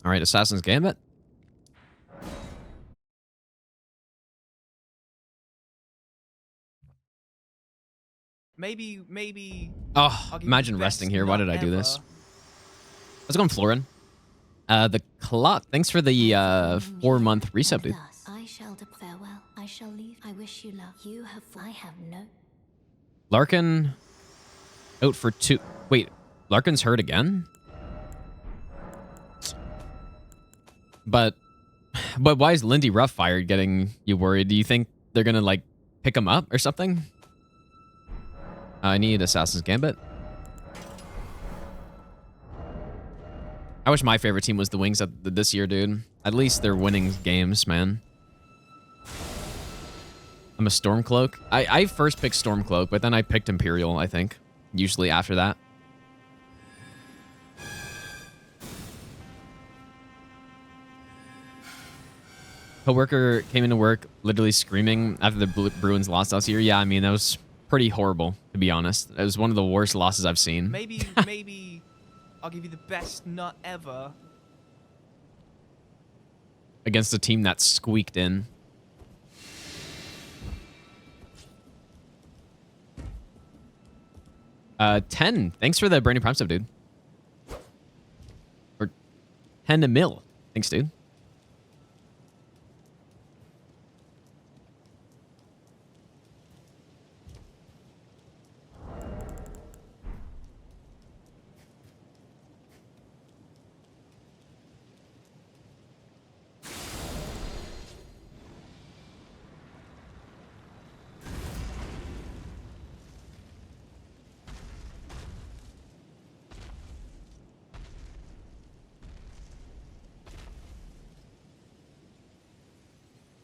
All right, Assassin's Gambit. Maybe. Oh, imagine resting here. Why did I do this? Let's go on Florin. The Clot. Thanks for the 4-month resub, dude. I shall farewell. I shall leave. I wish you luck. I have no. Larkin out for 2. Wait, Larkin's hurt again? But why is Lindy Ruff fired getting you worried? Do you think they're gonna like pick him up or something? I need Assassin's Gambit. I wish my favorite team was the Wings this year, dude. At least they're winning games, man. I'm a Stormcloak. I first picked Stormcloak, but then I picked Imperial, I think. Usually after that. Coworker came into work literally screaming after the Bruins lost last year. Yeah, I mean, that was pretty horrible, to be honest. It was one of the worst losses I've seen. Maybe I'll give you the best nut ever. Against a team that squeaked in. Uh, 10. Thanks for the brand new Prime sub, dude. Or 10 a mil. Thanks, dude.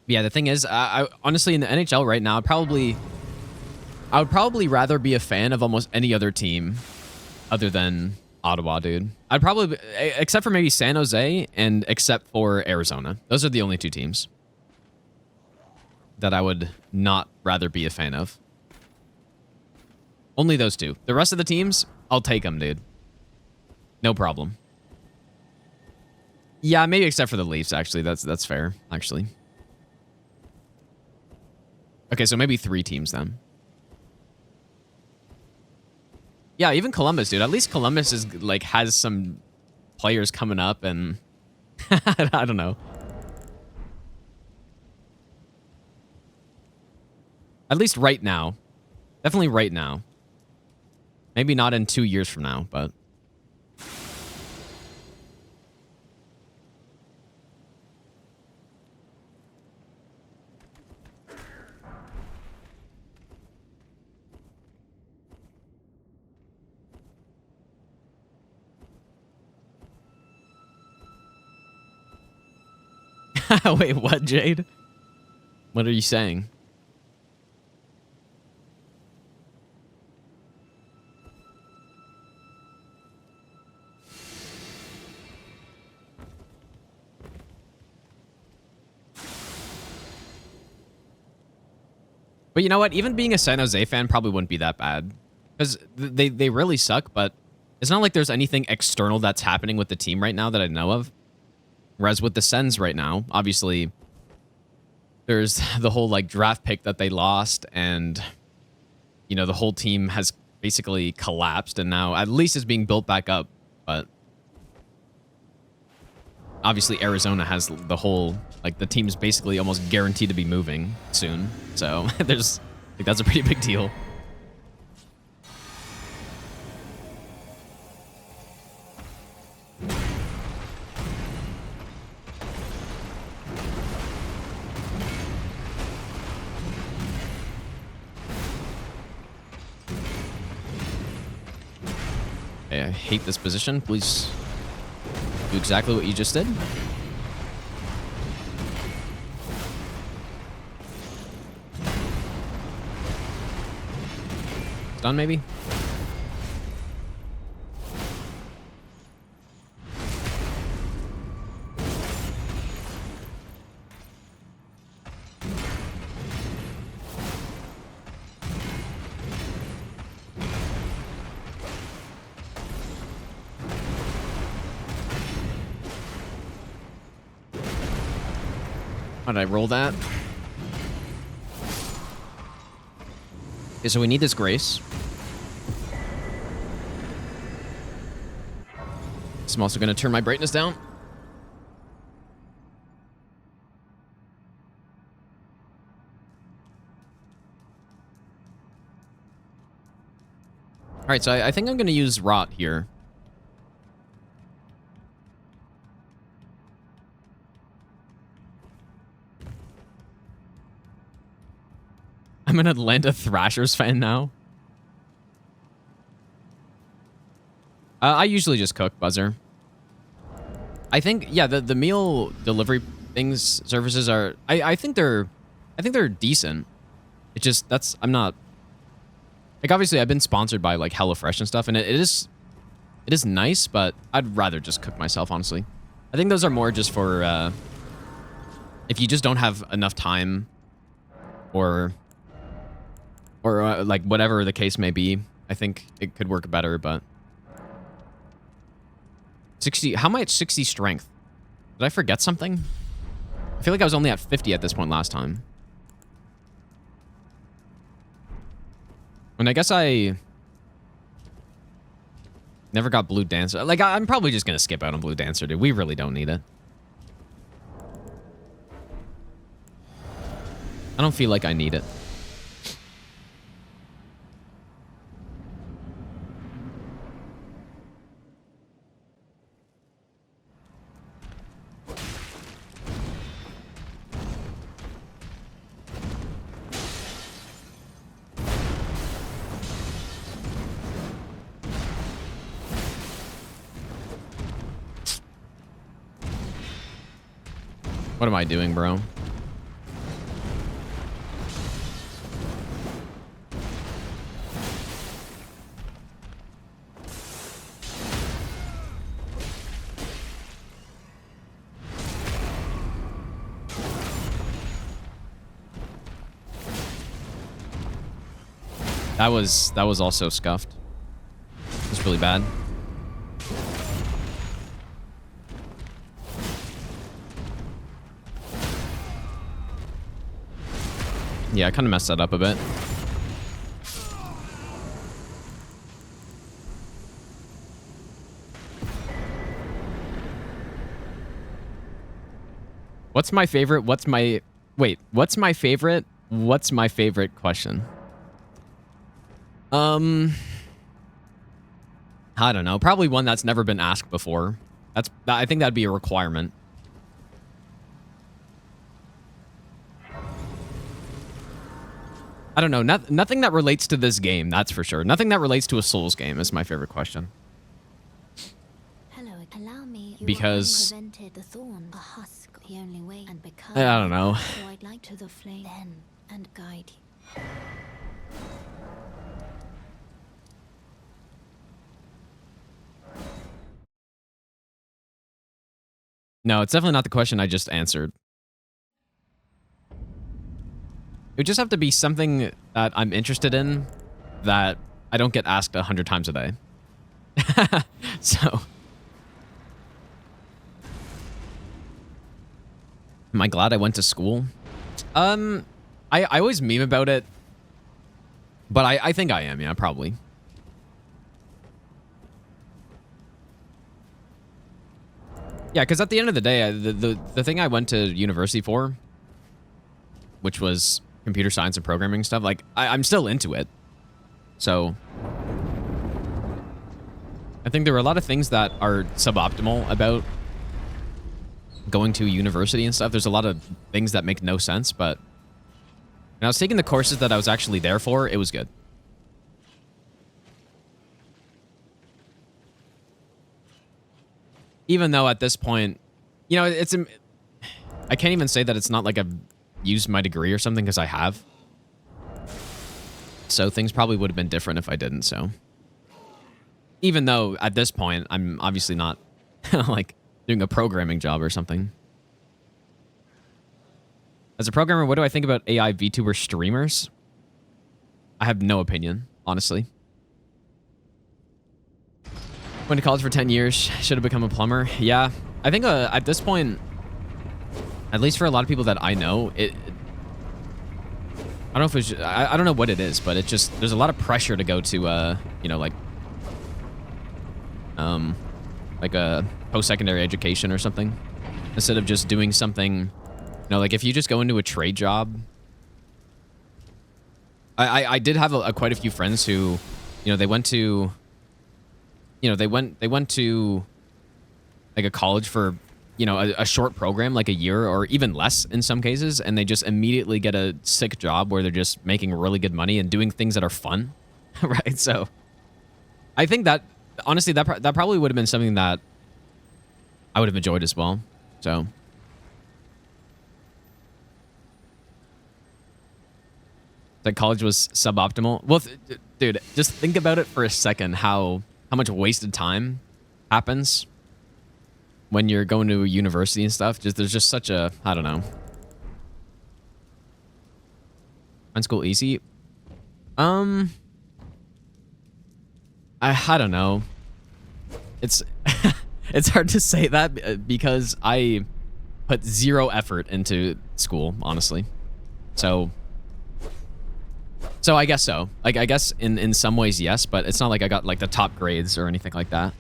Yeah, the thing is, I honestly in the NHL right now, I would probably rather be a fan of almost any other team other than Ottawa, dude. I'd probably, except for maybe San Jose and except for Arizona. Those are the only two teams that I would not rather be a fan of. Only those two. The rest of the teams, I'll take them, dude. No problem. Yeah, maybe except for the Leafs, actually. That's fair, actually. Okay, so maybe 3 teams then. Yeah, even Columbus, dude. At least Columbus is like has some players coming up, and I don't know. At least right now. Definitely right now. Maybe not in 2 years from now, but... Wait, what, Jade? What are you saying? But you know what? Even being a San Jose fan probably wouldn't be that bad. Because they really suck, but it's not like there's anything external that's happening with the team right now that I know of. Whereas with the Sens right now, obviously, there's the whole like draft pick that they lost, and you know the whole team has basically collapsed, and now at least it's being built back up. But obviously, Arizona has the whole like the team's basically almost guaranteed to be moving soon. So there's like that's a pretty big deal. I hate this position. Please do exactly what you just did. Done, maybe? How did I roll that? Okay, so we need this Grace. So I'm also going to turn my brightness down. All right, so I think I'm going to use Rot here. I'm an Atlanta Thrashers fan now. I usually just cook, Buzzer. I think, yeah, the meal delivery services are, I think they're decent. It just, I'm not, like, obviously I've been sponsored by like HelloFresh and stuff, and it is nice, but I'd rather just cook myself, honestly. I think those are more just for, if you just don't have enough time or like whatever the case may be, I think it could work better, but 60, how much 60 strength? Did I forget something? I feel like I was only at 50 at this point last time. And I guess I never got Blue Dancer. Like, I'm probably just going to skip out on Blue Dancer, dude. We really don't need it. I don't feel like I need it. What am I doing, bro? That was also scuffed. It's really bad. Yeah, I kind of messed that up a bit. What's my favorite? What's my favorite? What's my favorite question? I don't know. Probably one that's never been asked before. I think that'd be a requirement. I don't know. Nothing that relates to this game, that's for sure. Nothing that relates to a Souls game is my favorite question. Hello, allow me. Because Prevented the thorn, a husk, the only way, and become. I don't know. So I'd like to the flame then and guide you. No, it's definitely not the question I just answered. It would just have to be something that I'm interested in that I don't get asked 100 times a day. So. Am I glad I went to school? I always meme about it. But I think I am, yeah, probably. Yeah, because at the end of the day, the thing I went to university for, which was computer science and programming stuff, like, I'm still into it. So, I think there were a lot of things that are suboptimal about going to university and stuff. There's a lot of things that make no sense, but when I was taking the courses that I was actually there for, it was good. Even though at this point, you know, I can't even say that it's not like I've used my degree or something, because I have. So things probably would have been different if I didn't, so. Even though at this point, I'm obviously not like doing a programming job or something. As a programmer, what do I think about AI VTuber streamers? I have no opinion, honestly. Went to college for 10 years. Should have become a plumber. Yeah, I think at this point, at least for a lot of people that I know, I don't know if it's, I don't know what it is, but it just, there's a lot of pressure to go to, you know, like a post-secondary education or something, instead of just doing something, you know, like if you just go into a trade job. I did have quite a few friends who, you know, they went to, you know, they went to like a college for, you know, a short program, like a year or even less in some cases, and they just immediately get a sick job where they're just making really good money and doing things that are fun, right? So I think that, honestly, that probably would have been something that I would have enjoyed as well, so. That college was suboptimal. Well, dude, just think about it for a second, how much wasted time happens when you're going to university and stuff. There's just such a, I don't know. Find school easy? I don't know. It's it's hard to say that because I put zero effort into school, honestly. So I guess so. Like, I guess in some ways, yes, but it's not like I got like the top grades or anything like that.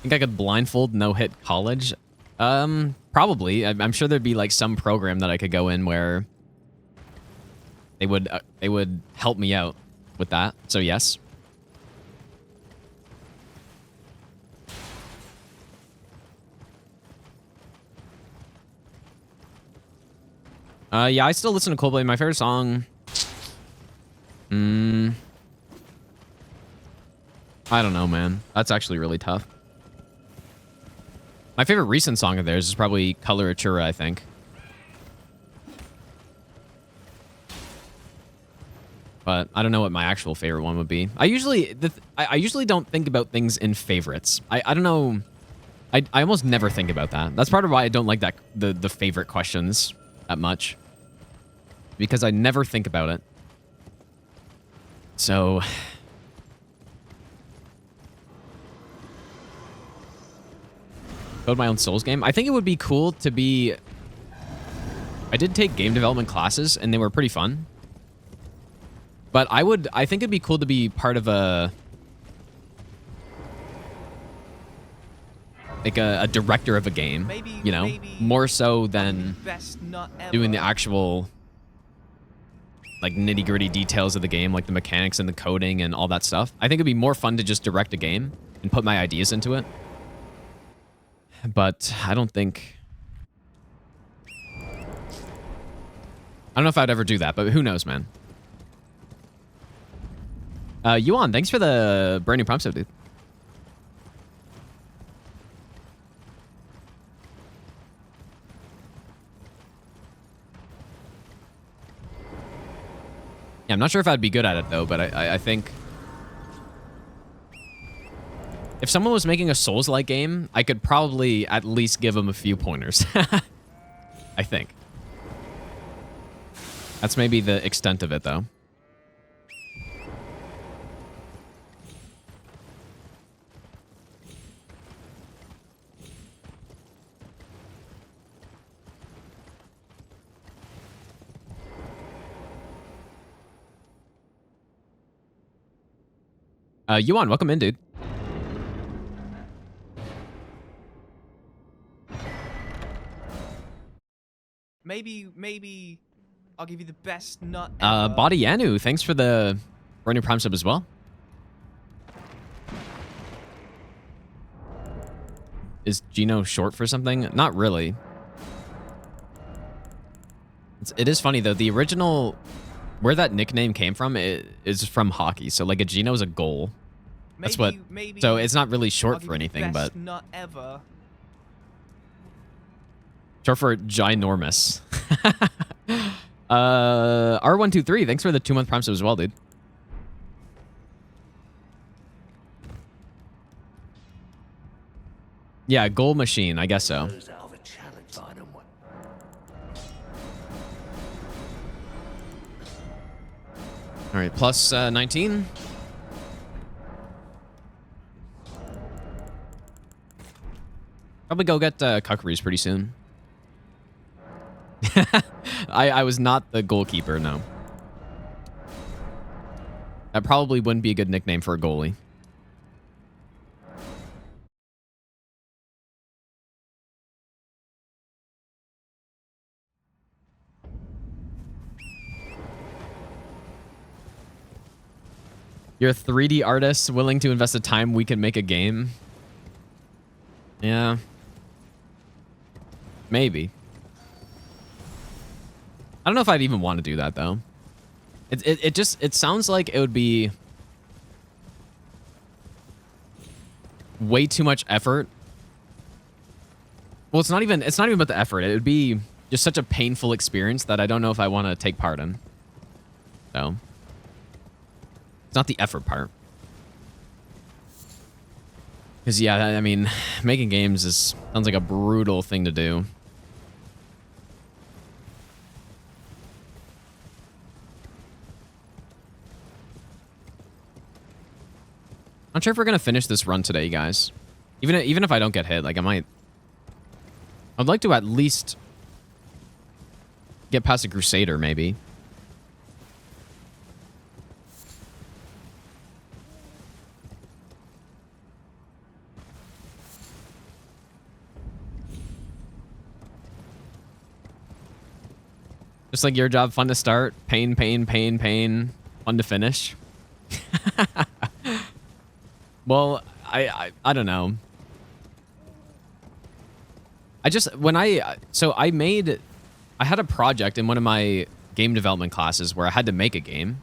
Think I could blindfold no-hit college? Probably. I'm sure there'd be like some program that I could go in where they would help me out with that. So yes. Yeah, I still listen to Coldplay. My favorite song, I don't know, man. That's actually really tough. My favorite recent song of theirs is probably Coloratura, I think. But I don't know what my actual favorite one would be. I usually don't think about things in favorites. I don't know. I almost never think about that. That's part of why I don't like the favorite questions that much. Because I never think about it. So code my own Souls game. I think it would be cool to be. I did take game development classes and they were pretty fun. But I think it'd be cool to be part of like a director of a game, Maybe, you know, maybe more so I'll give you than the best nut ever. doing the actual like nitty gritty details of the game, like the mechanics and the coding and all that stuff. I think it'd be more fun to just direct a game and put my ideas into it. But I don't know if I'd ever do that, but who knows, man. Yuan, thanks for the brand new prompt sub, dude. Yeah, I'm not sure if I'd be good at it, though, but I think if someone was making a Souls-like game, I could probably at least give them a few pointers. I think. That's maybe the extent of it, though. Yuan, welcome in, dude. Maybe I'll give you the best nut ever. Body Yanu, thanks for the brand new prime sub as well. Is Gino short for something? Not really. It is funny, though. The original, where that nickname came from, it is from hockey. So, like, a Gino is a goal. That's what. Maybe So, it's not really I'll short give for you the anything, best but nut ever. short for ginormous. R123, thanks for the 2-month prime sub as well, dude. Yeah, goal machine, I guess so. All right, plus 19. Probably go get Cuckeries pretty soon. I was not the goalkeeper, no. That probably wouldn't be a good nickname for a goalie. You're a 3D artist willing to invest the time we can make a game? Yeah. Maybe. I don't know if I'd even want to do that, though. It sounds like it would be way too much effort. Well, it's not even about the effort. It would be just such a painful experience that I don't know if I want to take part in. So, it's not the effort part. Because, yeah, I mean, making games sounds like a brutal thing to do. I'm not sure if we're going to finish this run today, guys. Even if I don't get hit, like, I'd like to at least get past a Crusader, maybe. Just like your job, fun to start, pain, pain, pain, pain, fun to finish. Well, I don't know. I had a project in one of my game development classes where I had to make a game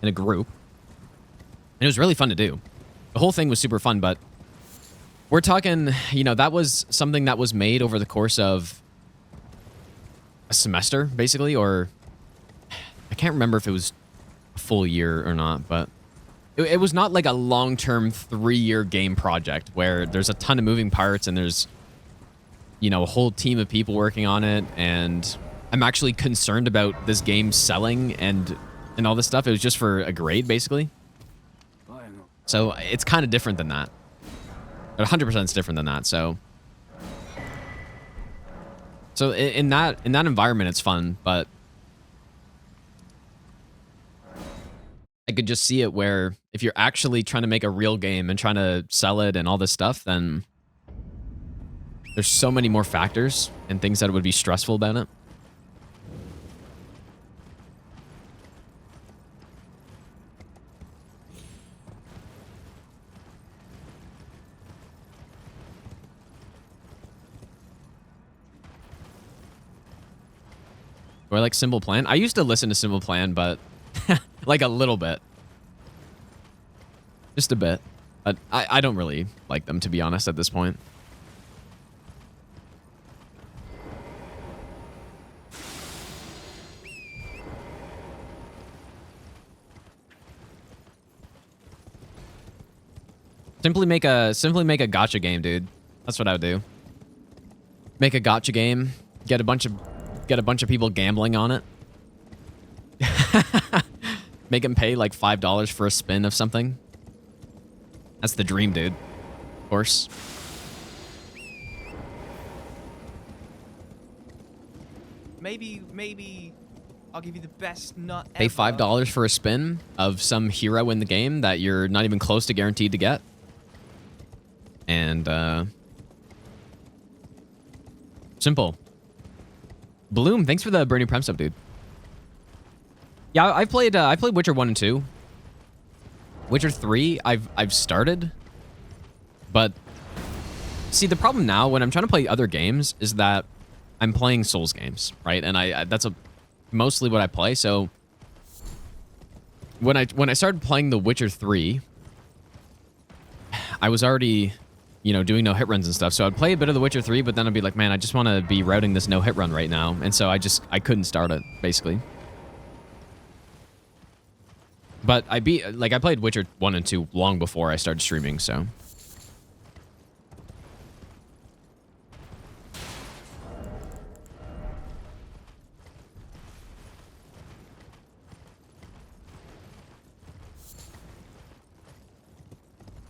in a group. And it was really fun to do. The whole thing was super fun, but we're talking, you know, that was something that was made over the course of a semester, basically, or I can't remember if it was a full year or not, but it was not like a long-term 3-year game project where there's a ton of moving parts and there's, you know, a whole team of people working on it, and I'm actually concerned about this game selling and all this stuff. It was just for a grade, basically. So it's kind of different than that. 100% it's different than that. So in that environment, it's fun, but I could just see it where if you're actually trying to make a real game and trying to sell it and all this stuff, then There's so many more factors and things that would be stressful about it. Do I like Simple Plan? I used to listen to Simple Plan, but like a little bit. Just a bit. But I don't really like them, to be honest, at this point. Simply make a gacha game, dude. That's what I would do. Make a gacha game. Get a bunch of people gambling on it. Make them pay like $5 for a spin of something. That's the dream, dude. Of course. Maybe I'll give you the best nut Pay ever. $5 for a spin of some hero in the game that you're not even close to guaranteed to get. And, simple. Bloom, thanks for the Bernie Prem sub, dude. Yeah, I played Witcher 1 and 2. Witcher 3, I've started. But, see, the problem now when I'm trying to play other games is that I'm playing Souls games, right? And that's mostly what I play, so... When I started playing The Witcher 3, I was already... you know, doing no hit runs and stuff. So I'd play a bit of The Witcher 3, but then I'd be like, man, I just want to be routing this no hit run right now. And so I couldn't start it, basically. But I played Witcher 1 and 2 long before I started streaming, so.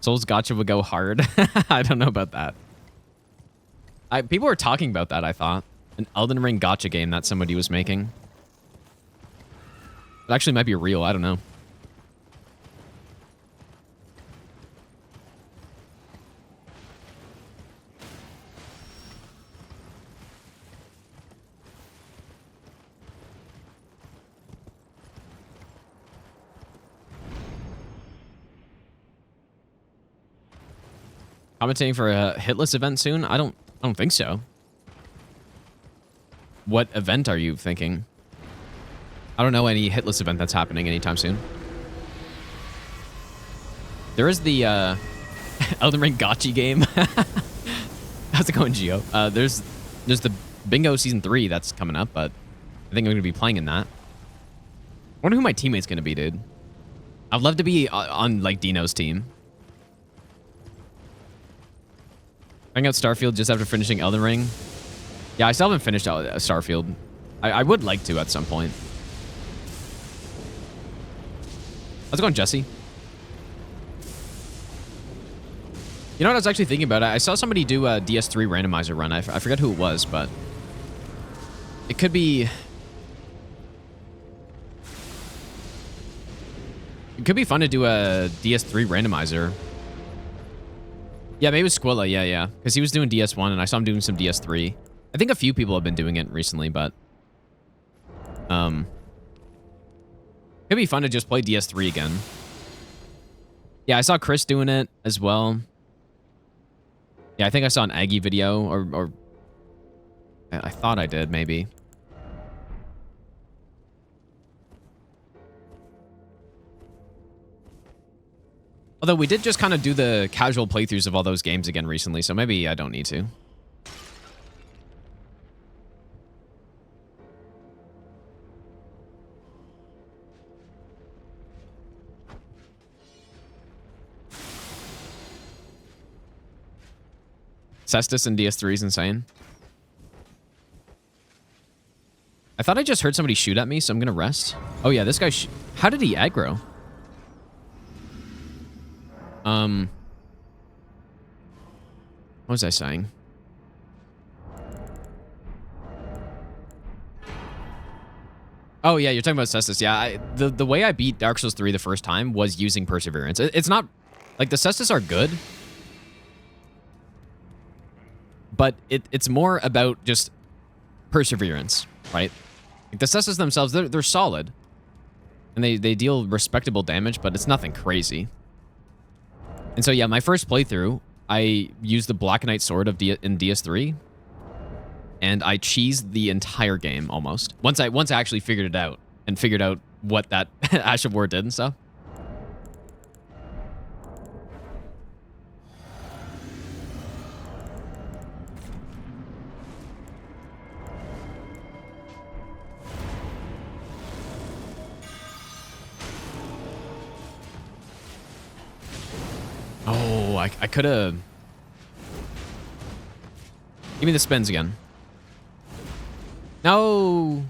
Souls Gacha would go hard. I don't know about that. People were talking about that, I thought. An Elden Ring Gacha game that somebody was making. It actually might be real, I don't know. Commentating for a hitless event soon? I don't think so. What event are you thinking? I don't know any hitless event that's happening anytime soon. There is the Elden Ring Gacha game. How's it going, Gio? There's the Bingo Season 3 that's coming up, but I think I'm going to be playing in that. I wonder who my teammate's going to be, dude. I'd love to be on like Dino's team. Trying out Starfield just after finishing Elden Ring. Yeah, I still haven't finished Starfield. I would like to at some point. How's it going, Jesse? You know what I was actually thinking about? I saw somebody do a DS3 randomizer run. I forget who it was, but it could be... It could be fun to do a DS3 randomizer. Yeah, maybe it was Squilla. Yeah. Because he was doing DS1, and I saw him doing some DS3. I think a few people have been doing it recently, but... It'd be fun to just play DS3 again. Yeah, I saw Chris doing it as well. Yeah, I think I saw an Aggie video, or... I thought I did, maybe. Although we did just kind of do the casual playthroughs of all those games again recently, so maybe I don't need to. Cestus and DS3 is insane. I thought I just heard somebody shoot at me, so I'm gonna rest. Oh yeah, this guy... How did he aggro? What was I saying? Oh yeah, you're talking about Cestus. Yeah, the way I beat Dark Souls 3 the first time was using Perseverance. It's not... Like, the Cestus are good. but it's more about just perseverance, right? Like the cestus themselves, they're solid. And they deal respectable damage, but it's nothing crazy. And so, yeah, my first playthrough, I used the Black Knight Sword in DS3. And I cheesed the entire game, almost. Once I actually figured it out. And figured out what that Ash of War did and stuff. Oh, I could have... Give me the spins again. No!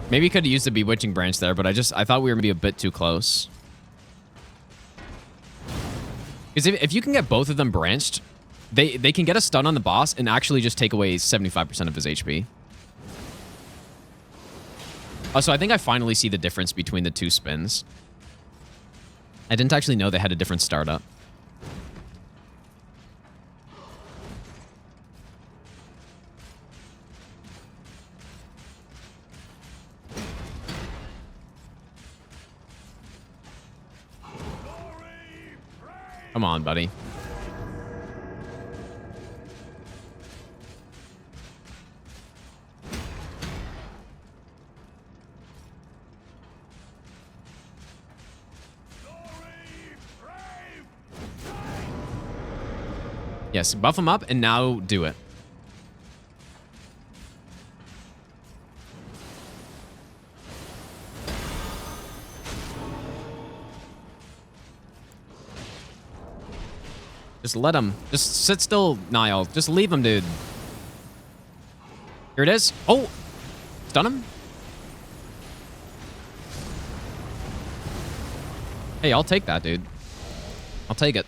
Maybe could have used the Bewitching Branch there, but I thought we were maybe a bit too close. Because if you can get both of them branched, they can get a stun on the boss and actually just take away 75% of his HP. Oh, so I think I finally see the difference between the two spins. I didn't actually know they had a different startup. Come on, buddy. Yes, buff him up and now do it. Just let him. Just sit still, Niall. Just leave him, dude. Here it is. Oh! Stun him? Hey, I'll take that, dude. I'll take it.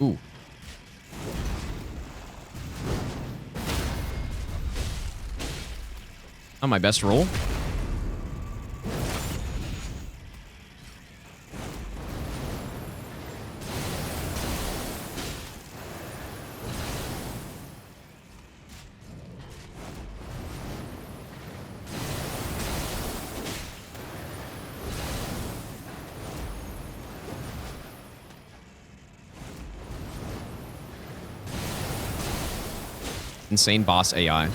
Ooh. Not my best roll. Insane boss AI.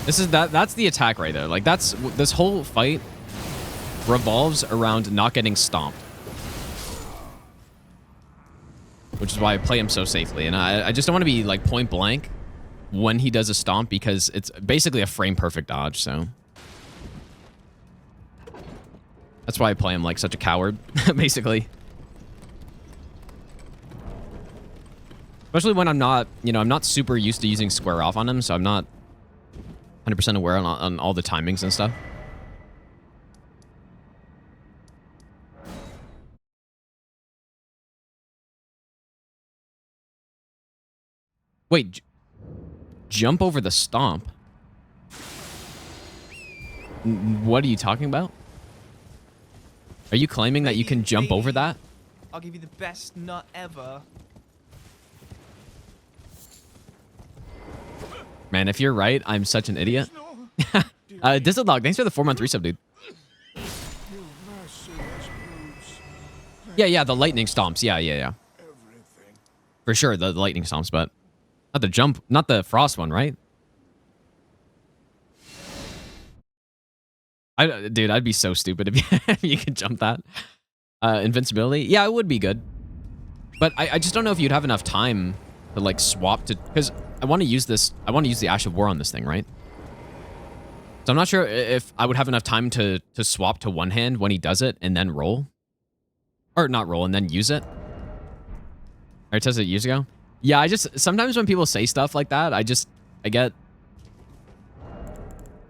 That's the attack right there. Like this whole fight revolves around not getting stomped. Which is why I play him so safely. And I just don't want to be like point blank when he does a stomp because it's basically a frame perfect dodge, so. That's why I play him like such a coward, basically. Especially when I'm not, I'm not super used to using square off on him, so I'm not 100% aware on all the timings and stuff. Wait, jump over the stomp? What are you talking about? Are you claiming that you can jump over that? I'll give you the best nut ever. Man, if you're right, I'm such an idiot. Dizzledog, thanks for the 4-month resub, dude. Yeah, the lightning stomps. Yeah. For sure, the lightning stomps, but not the jump, not the frost one, right? Dude, I'd be so stupid if you could jump that. Invincibility? Yeah, it would be good. But I just don't know if you'd have enough time to like swap to, because I want to use this. I want to use the Ash of War on this thing, right? So I'm not sure if I would have enough time to swap to one hand when he does it and then roll. Or not roll and then use it. Or it says it years ago. Yeah, I just, sometimes when people say stuff like that, I get,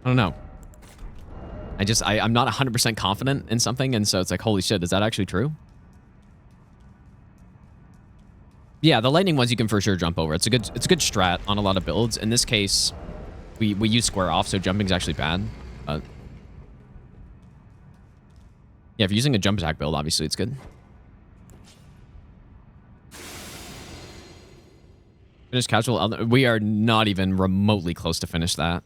I don't know. I'm not 100% confident in something, and so it's like, holy shit, is that actually true? Yeah, the lightning ones you can for sure jump over. It's a good strat on a lot of builds. In this case, we use square off, so jumping's actually bad. But yeah, if you're using a jump attack build, obviously it's good. Finish casual Elden. We are not even remotely close to finish that.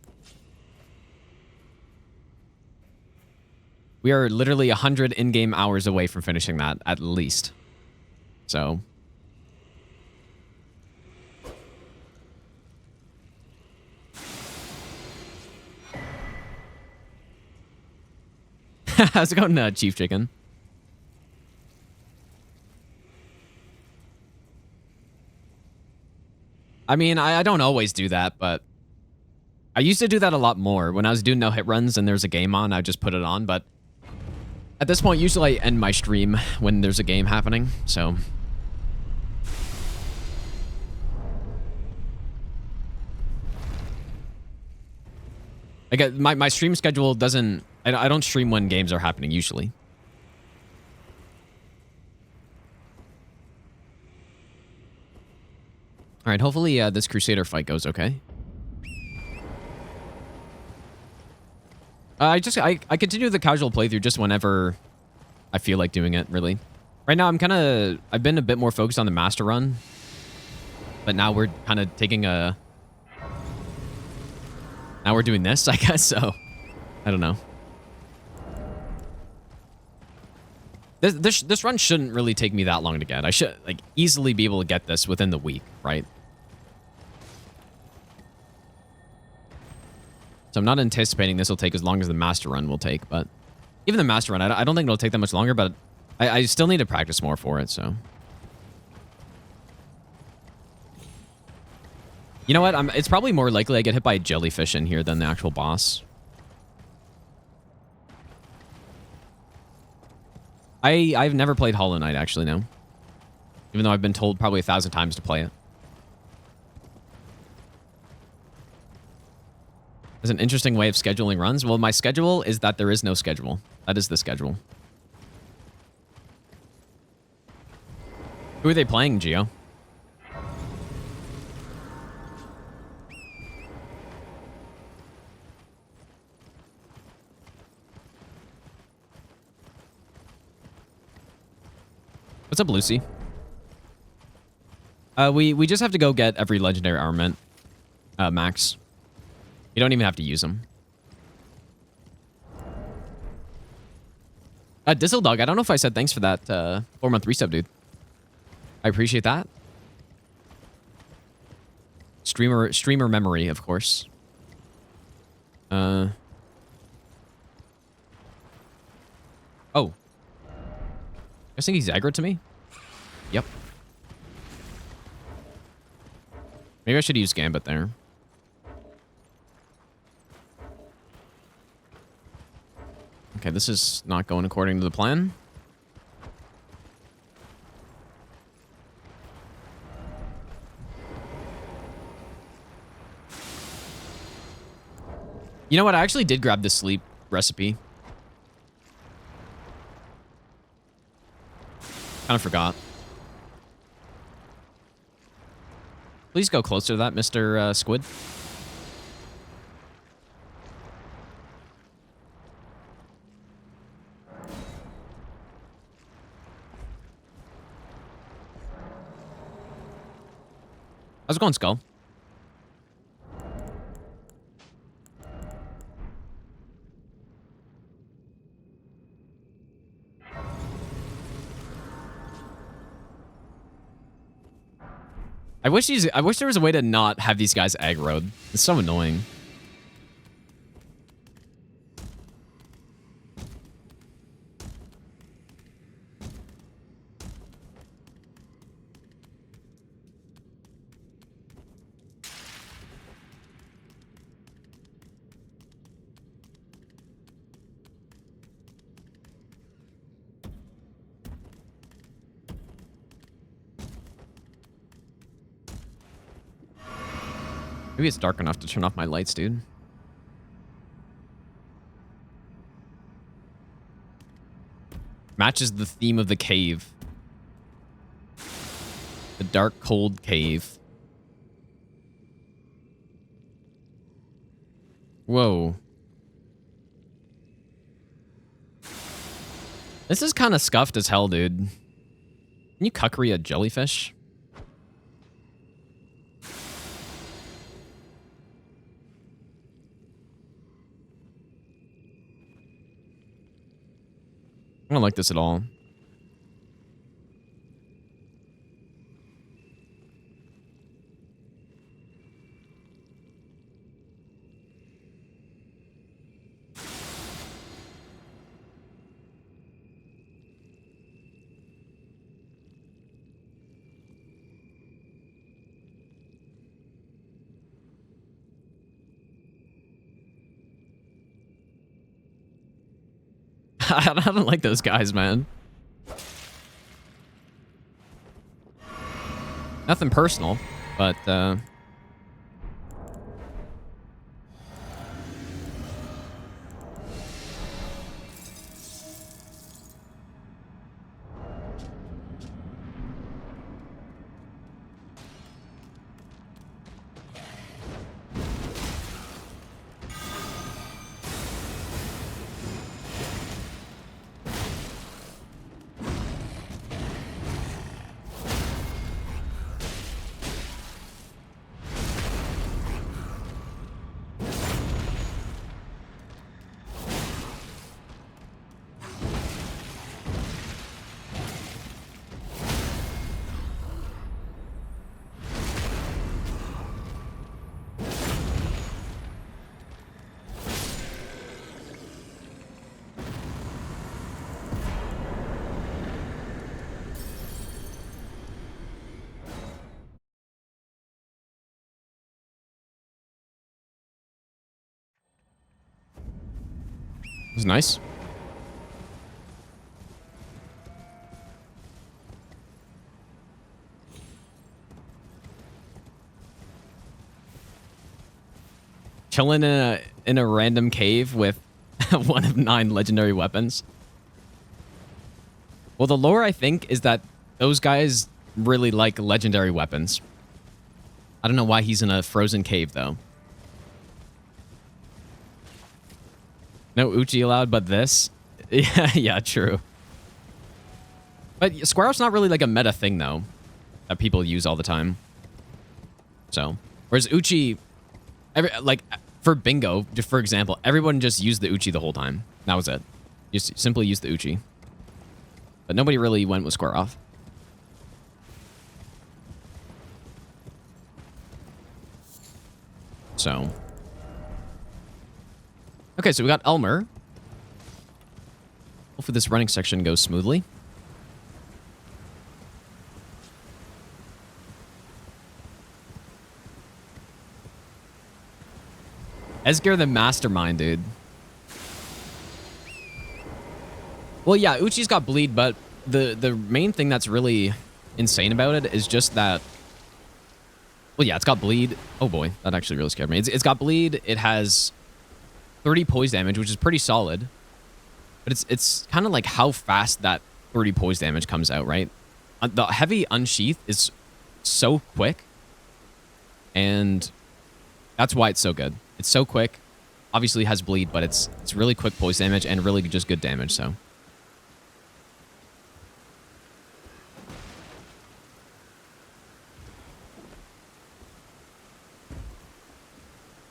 We are literally 100 in-game hours away from finishing that, at least. So. How's it going, Chief Chicken? I mean, I don't always do that, but I used to do that a lot more. When I was doing no-hit runs and there's a game on, I just put it on, but at this point, usually I end my stream when there's a game happening, so. I get my stream schedule doesn't, I don't stream when games are happening usually. All right, hopefully this Crusader fight goes okay. I continue the casual playthrough just whenever I feel like doing it, really. Right now, I've been a bit more focused on the master run. But now we're kind of taking a... Now we're doing this, I guess, so... I don't know. This run shouldn't really take me that long to get. I should, like, easily be able to get this within the week, right? So I'm not anticipating this will take as long as the master run will take, but even the master run, I don't think it'll take that much longer, but I still need to practice more for it, so. You know what? It's probably more likely I get hit by a jellyfish in here than the actual boss. I've never played Hollow Knight, actually, no. Even though I've been told probably 1,000 times to play it. There's an interesting way of scheduling runs. Well, my schedule is that there is no schedule. That is the schedule. Who are they playing, Gio? What's up, Lucy? We just have to go get every legendary armament, max. You don't even have to use them. Disseldog, I don't know if I said thanks for that 4-month resub, dude. I appreciate that. Streamer memory, of course. Oh. I think he's aggro to me? Yep. Maybe I should use Gambit there. Okay, this is not going according to the plan. You know what? I actually did grab the sleep recipe. Kind of forgot. Please go closer to that, Mr. Squid. How's it going, Skull? I wish there was a way to not have these guys aggroed. It's so annoying. Maybe it's dark enough to turn off my lights, dude. Matches the theme of the cave. The dark, cold cave. Whoa. This is kind of scuffed as hell, dude. Can you cuckery a jellyfish? I don't like this at all. I don't like those guys, man. Nothing personal, but it was nice. Chilling in a random cave with one of 9 legendary weapons. Well, the lore, I think, is that those guys really like legendary weapons. I don't know why he's in a frozen cave, though. No Uchi allowed, but this? Yeah, true. But Square Off's not really like a meta thing, though, that people use all the time. So, whereas Uchi, like, for bingo, for example, everyone just used the Uchi the whole time. That was it. Just simply used the Uchi. But nobody really went with Square Off. So. Okay, so we got Elmer. Hopefully this running section goes smoothly. Esger the mastermind, dude. Well, yeah, Uchi's got bleed, but the main thing that's really insane about it is just that... Well, yeah, it's got bleed. Oh, boy. That actually really scared me. It's got bleed. It has 30 poise damage, which is pretty solid. But it's kind of like how fast that 30 poise damage comes out, right? The heavy unsheath is so quick. And that's why it's so good. It's so quick. Obviously, it has bleed, but it's really quick poise damage and really just good damage, so...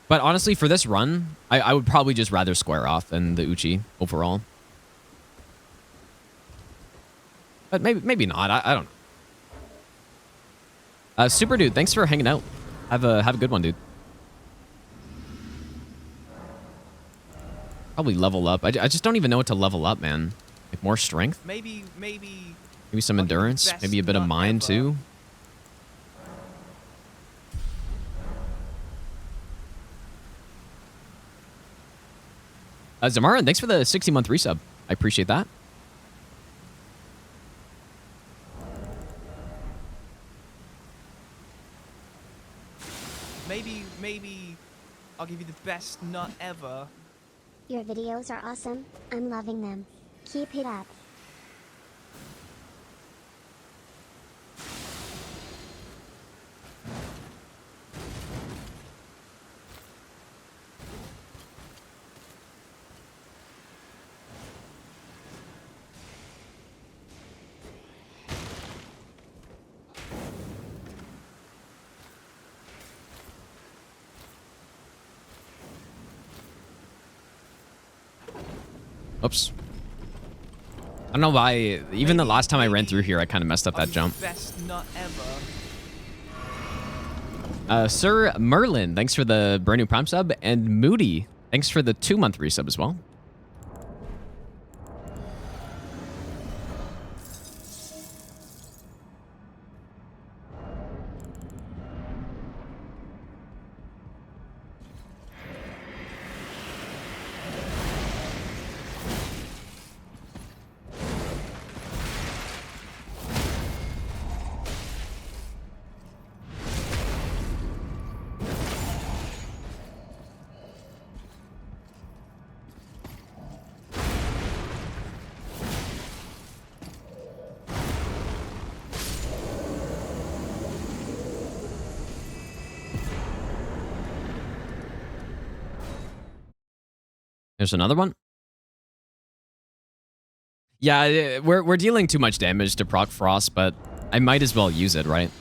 But honestly, for this run, I would probably just rather Square Off than the Uchi overall. But maybe not. I don't know. Super Dude, thanks for hanging out. Have a good one, dude. Probably level up. I just don't even know what to level up, man. Like more strength? Maybe some endurance? Maybe a bit of mind, too? Zamaran, thanks for the 60-month resub. I appreciate that. maybe maybe I'll give you the best nut ever. Your videos are awesome. I'm loving them. Keep it up. Oops. I don't know why. Even the last time I ran through here, I kind of messed up that jump. Best nut ever. Sir Merlin, thanks for the brand new Prime sub. And Moody, thanks for the 2-month resub as well. There's another one. Yeah, we're dealing too much damage to proc Frost, but I might as well use it, right?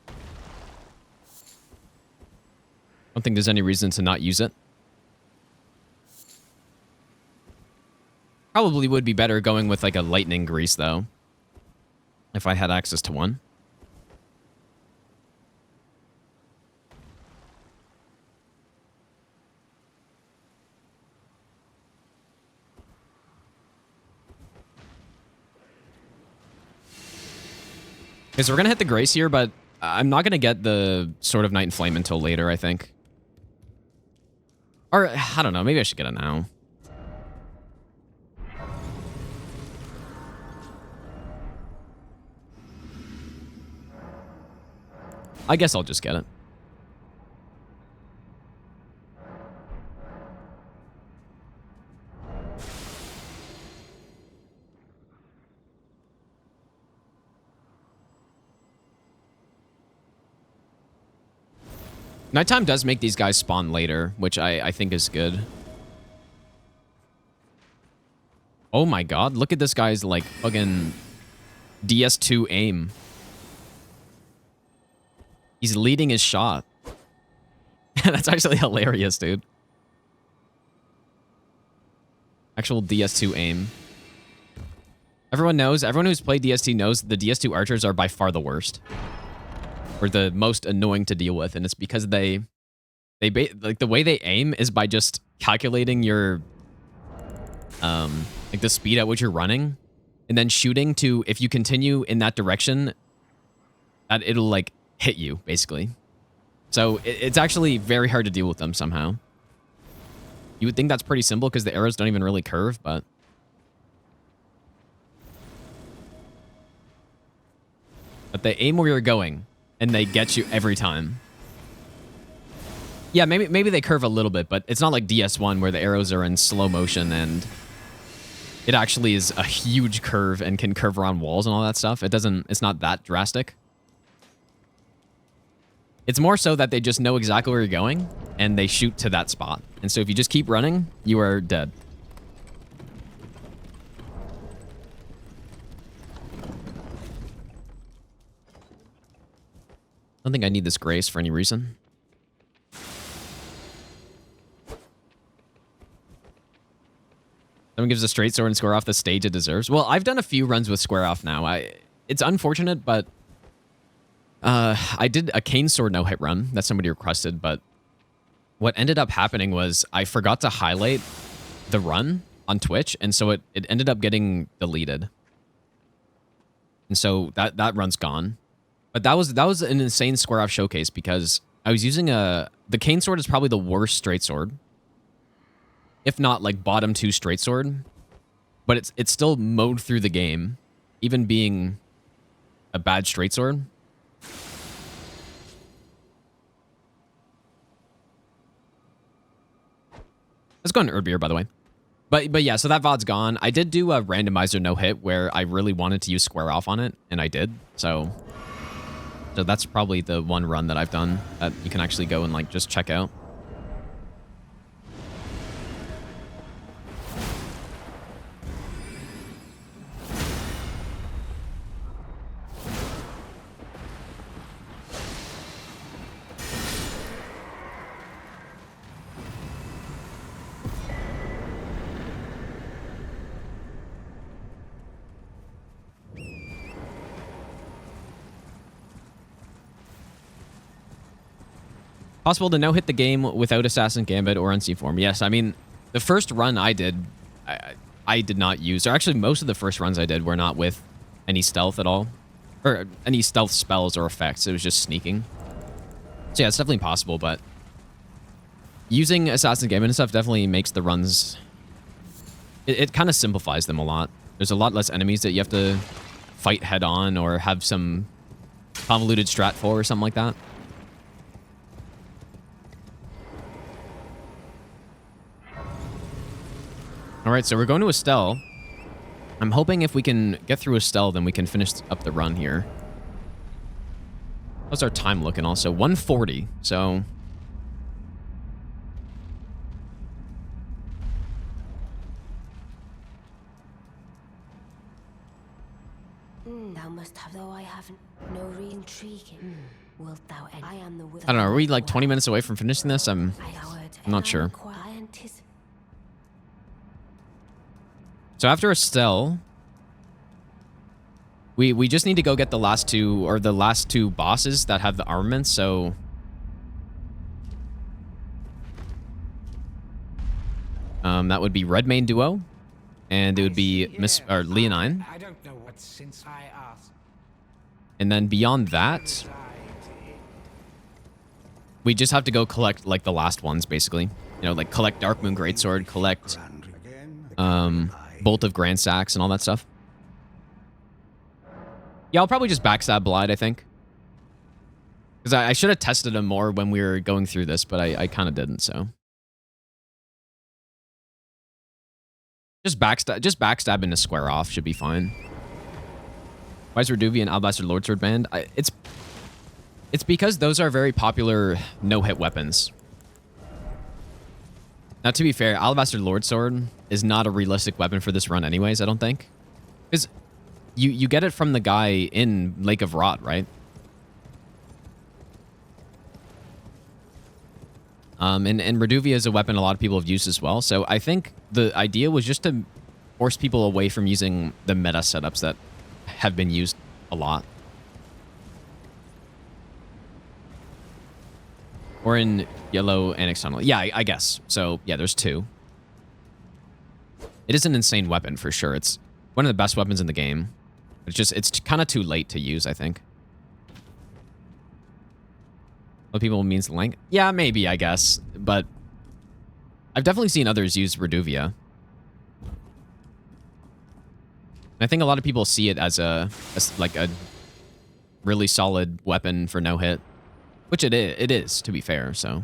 I don't think there's any reason to not use it. Probably would be better going with like a lightning grease though, if I had access to one. Okay, so we're going to hit the Grace here, but I'm not going to get the Sword of Night and Flame until later, I think. Or, I don't know, maybe I should get it now. I guess I'll just get it. Nighttime does make these guys spawn later, which I think is good. Oh my god, look at this guy's like fucking DS2 aim. He's leading his shot. That's actually hilarious, dude. Actual DS2 aim. Everyone who's played DS2 knows the DS2 archers are by far the worst. Or the most annoying to deal with, and it's because like the way they aim is by just calculating your like the speed at which you're running and then shooting to, if you continue in that direction, that it'll like hit you basically. So it's actually very hard to deal with them somehow. You would think that's pretty simple because the arrows don't even really curve, but they aim where you're going. And they get you every time. Yeah, maybe they curve a little bit, but it's not like DS1 where the arrows are in slow motion and it actually is a huge curve and can curve around walls and all that stuff. It's not that drastic. It's more so that they just know exactly where you're going and they shoot to that spot. And so if you just keep running, you are dead. I don't think I need this grace for any reason. Someone gives a straight sword and square off the stage it deserves. Well, I've done a few runs with square off now. It's unfortunate, but I did a cane sword no hit run that somebody requested, but what ended up happening was I forgot to highlight the run on Twitch, and so it ended up getting deleted. And so that run's gone. But that was an insane square off showcase because I was using the cane sword is probably the worst straight sword. If not like bottom 2 straight sword. But it's still mowed through the game, even being a bad straight sword. Let's go on Erdbeer, by the way. But yeah, so that VOD's gone. I did do a randomizer no hit where I really wanted to use square off on it, and I did. So that's probably the one run that I've done that you can actually go and like just check out. Possible to no-hit the game without Assassin Gambit or Unseen Form. Yes, I mean, the first run I did, I did not use, or actually most of the first runs I did were not with any stealth at all, or any stealth spells or effects. It was just sneaking. So yeah, it's definitely possible, but using Assassin Gambit and stuff definitely makes the runs, it kind of simplifies them a lot. There's a lot less enemies that you have to fight head-on or have some convoluted strat for or something like that. All right, so we're going to Estelle. I'm hoping if we can get through Estelle, then we can finish up the run here. How's our time looking also? 140, so... Thou must have, though I haven't, no intriguing. Wilt thou end? I am the I don't know, are we like 20 minutes away from finishing this? I'm not sure. So after Estelle, we just need to go get the last two bosses that have the armaments. So that would be Redmayne Duo, and it would be Leonine. I don't know what since I asked. And then beyond that, we just have to go collect like the last ones, basically. You know, like collect Darkmoon Greatsword, collect Bolt of Grand Sax and all that stuff. Yeah, I'll probably just backstab Blide, I think. Because I should have tested him more when we were going through this, but I kind of didn't, so. Just backstab into square off should be fine. Why is Reduvia and Alabaster Lordsword banned? It's because those are very popular no-hit weapons. Now, to be fair, Alabaster Lordsword is not a realistic weapon for this run anyways, I don't think. Because you get it from the guy in Lake of Rot, right? And Reduvia is a weapon a lot of people have used as well. So I think the idea was just to force people away from using the meta setups that have been used a lot. Or in Yellow Annex Tunnel. Yeah, I guess. So, yeah, there's two. It is an insane weapon, for sure. It's one of the best weapons in the game. It's kind of too late to use, I think. What people means length? Yeah, maybe, I guess. But I've definitely seen others use Reduvia. I think a lot of people see it as like a really solid weapon for no hit. Which it is, to be fair, so.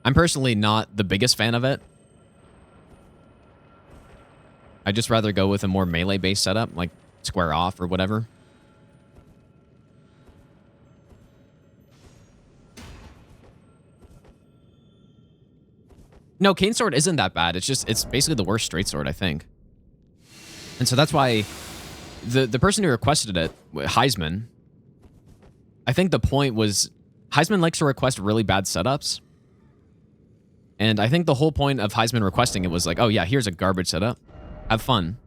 I'm personally not the biggest fan of it. I'd just rather go with a more melee-based setup, like square off or whatever. No, Cane Sword isn't that bad. It's basically the worst straight sword, I think. And so that's why the person who requested it, Heisman, I think the point was Heisman likes to request really bad setups. And I think the whole point of Heisman requesting it was like, oh yeah, here's a garbage setup. Have fun.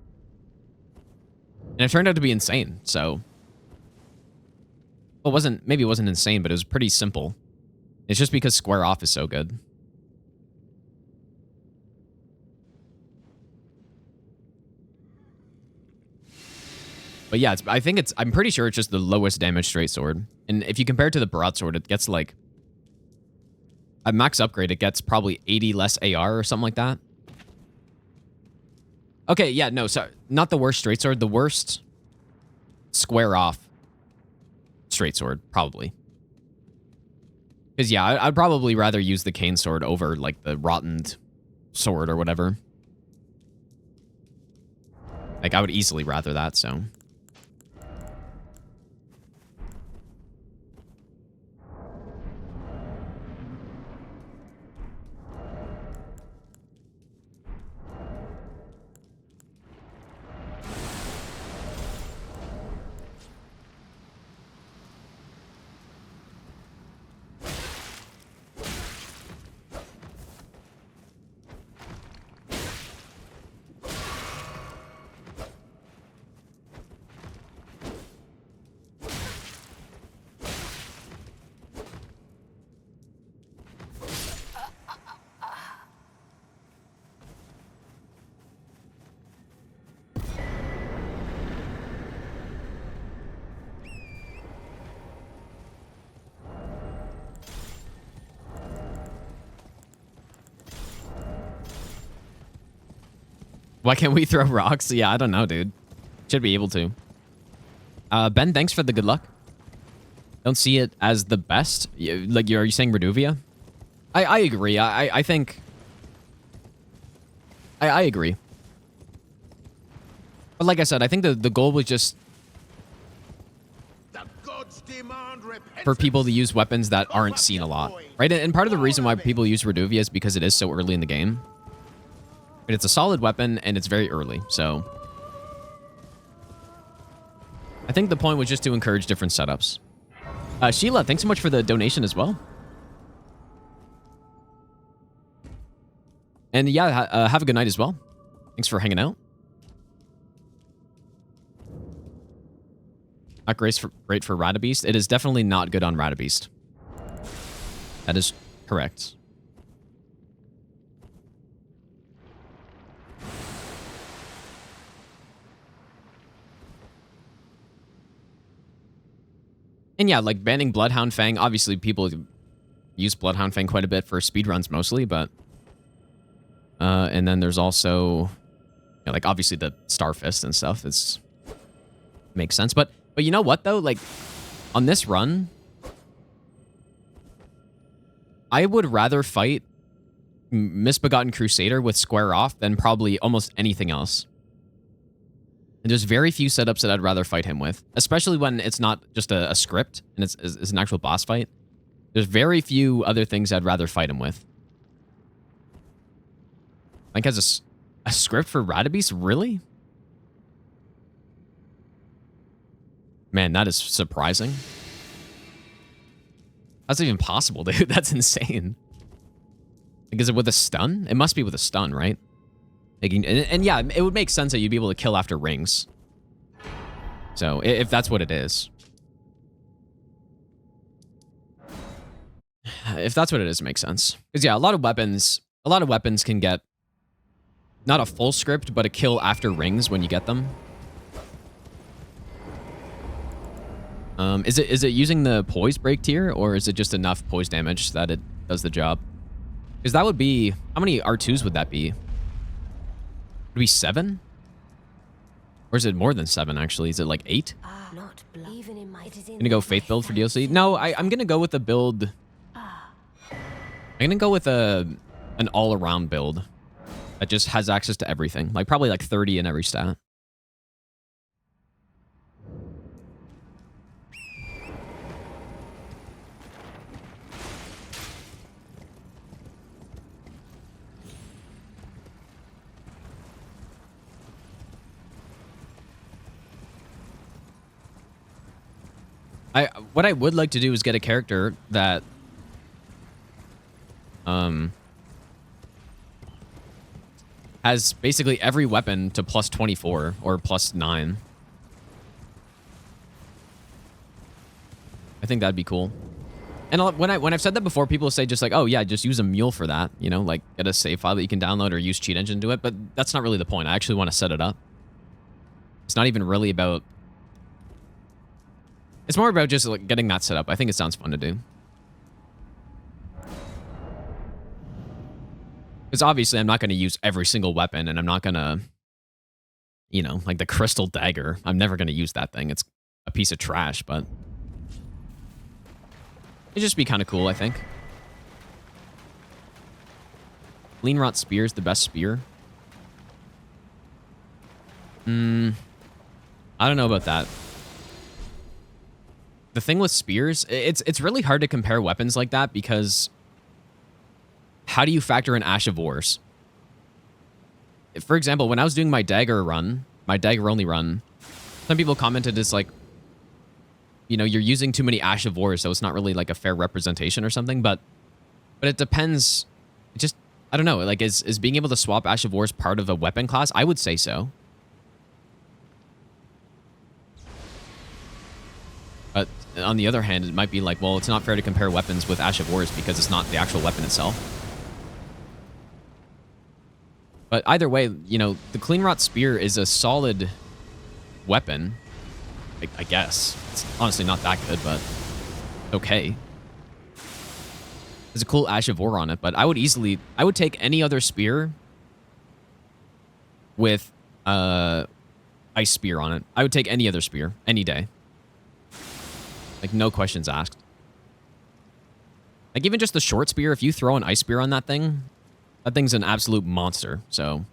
And it turned out to be insane, so. Well, maybe it wasn't insane, but it was pretty simple. It's just because square off is so good. But yeah, I'm pretty sure it's just the lowest damage straight sword. And if you compare it to the broadsword, it gets like, at max upgrade, it gets probably 80 less AR or something like that. Okay, yeah, no, so not the worst straight sword, the worst square off straight sword, probably. Because, yeah, I'd probably rather use the cane sword over, like, the rottened sword or whatever. Like, I would easily rather that, so... Why can't we throw rocks? Yeah, I don't know, dude. Should be able to. Ben, thanks for the good luck. Don't see it as the best. Like, are you saying Reduvia? I agree. I think... I agree. But like I said, I think the goal was just... for people to use weapons that aren't seen a lot, right? And part of the reason why people use Reduvia is because it is so early in the game. But it's a solid weapon, and it's very early, so... I think the point was just to encourage different setups. Sheila, thanks so much for the donation as well. And yeah, have a good night as well. Thanks for hanging out. Not great for Radabeast. It is definitely not good on Radabeast. That is correct. And yeah, like banning Bloodhound Fang, obviously people use Bloodhound Fang quite a bit for speedruns mostly, but... and then there's also... like, obviously the Starfist and stuff. It's... makes sense. But you know what, though? Like, on this run... I would rather fight Misbegotten Crusader with Square Off than probably almost anything else. And there's very few setups that I'd rather fight him with, especially when it's not just a script and it's an actual boss fight. There's very few other things I'd rather fight him with. Like, as a script for Radabeast? Really? Man, that is surprising. That's even possible, dude. That's insane. Like, is it with a stun? It must be with a stun, right? And yeah, it would make sense that you'd be able to kill after rings. So, if that's what it is. If that's what it is, it makes sense. Because yeah, a lot of weapons can get not a full script, but a kill after rings when you get them. Is it using the poise break tier, or is it just enough poise damage that it does the job? Because that would be... how many R2s would that be? Would it be 7? Or is it more than 7, actually? Is it like 8? Not even in my... Gonna go faith build for DLC? No, I'm gonna go with a build... I'm gonna go with an all-around build that just has access to everything. Like, probably like 30 in every stat. What I would like to do is get a character that has basically every weapon to plus 24 or plus 9. I think that'd be cool. And when I've said that before, people say just like, oh yeah, just use a mule for that, you know, like get a save file that you can download or use Cheat Engine to do it. But that's not really the point. I actually want to set it up. It's not even really about... it's more about just like getting that set up. I think it sounds fun to do. Because obviously I'm not going to use every single weapon, and I'm not going to, you know, like the crystal dagger. I'm never going to use that thing. It's a piece of trash, but... It'd just be kind of cool, I think. Lean Rot Spear is the best spear. I don't know about that. The thing with spears, it's really hard to compare weapons like that because how do you factor in Ash of Wars? For example, when I was doing my dagger run, my dagger only run, some people commented it's like, you know, you're using too many Ash of Wars, so it's not really like a fair representation or something, but it depends. It just, I don't know, like is being able to swap Ash of Wars part of a weapon class? I would say so. But on the other hand, it might be like, well, it's not fair to compare weapons with Ash of Wars because it's not the actual weapon itself. But either way, you know, the Clean Rot Spear is a solid weapon, I guess. It's honestly not that good, but okay. There's a cool Ash of War on it, but I would take any other spear with Ice Spear on it. I would take any other spear, any day. Like, no questions asked. Like, even just the short spear, if you throw an Ice Spear on that thing's an absolute monster, so.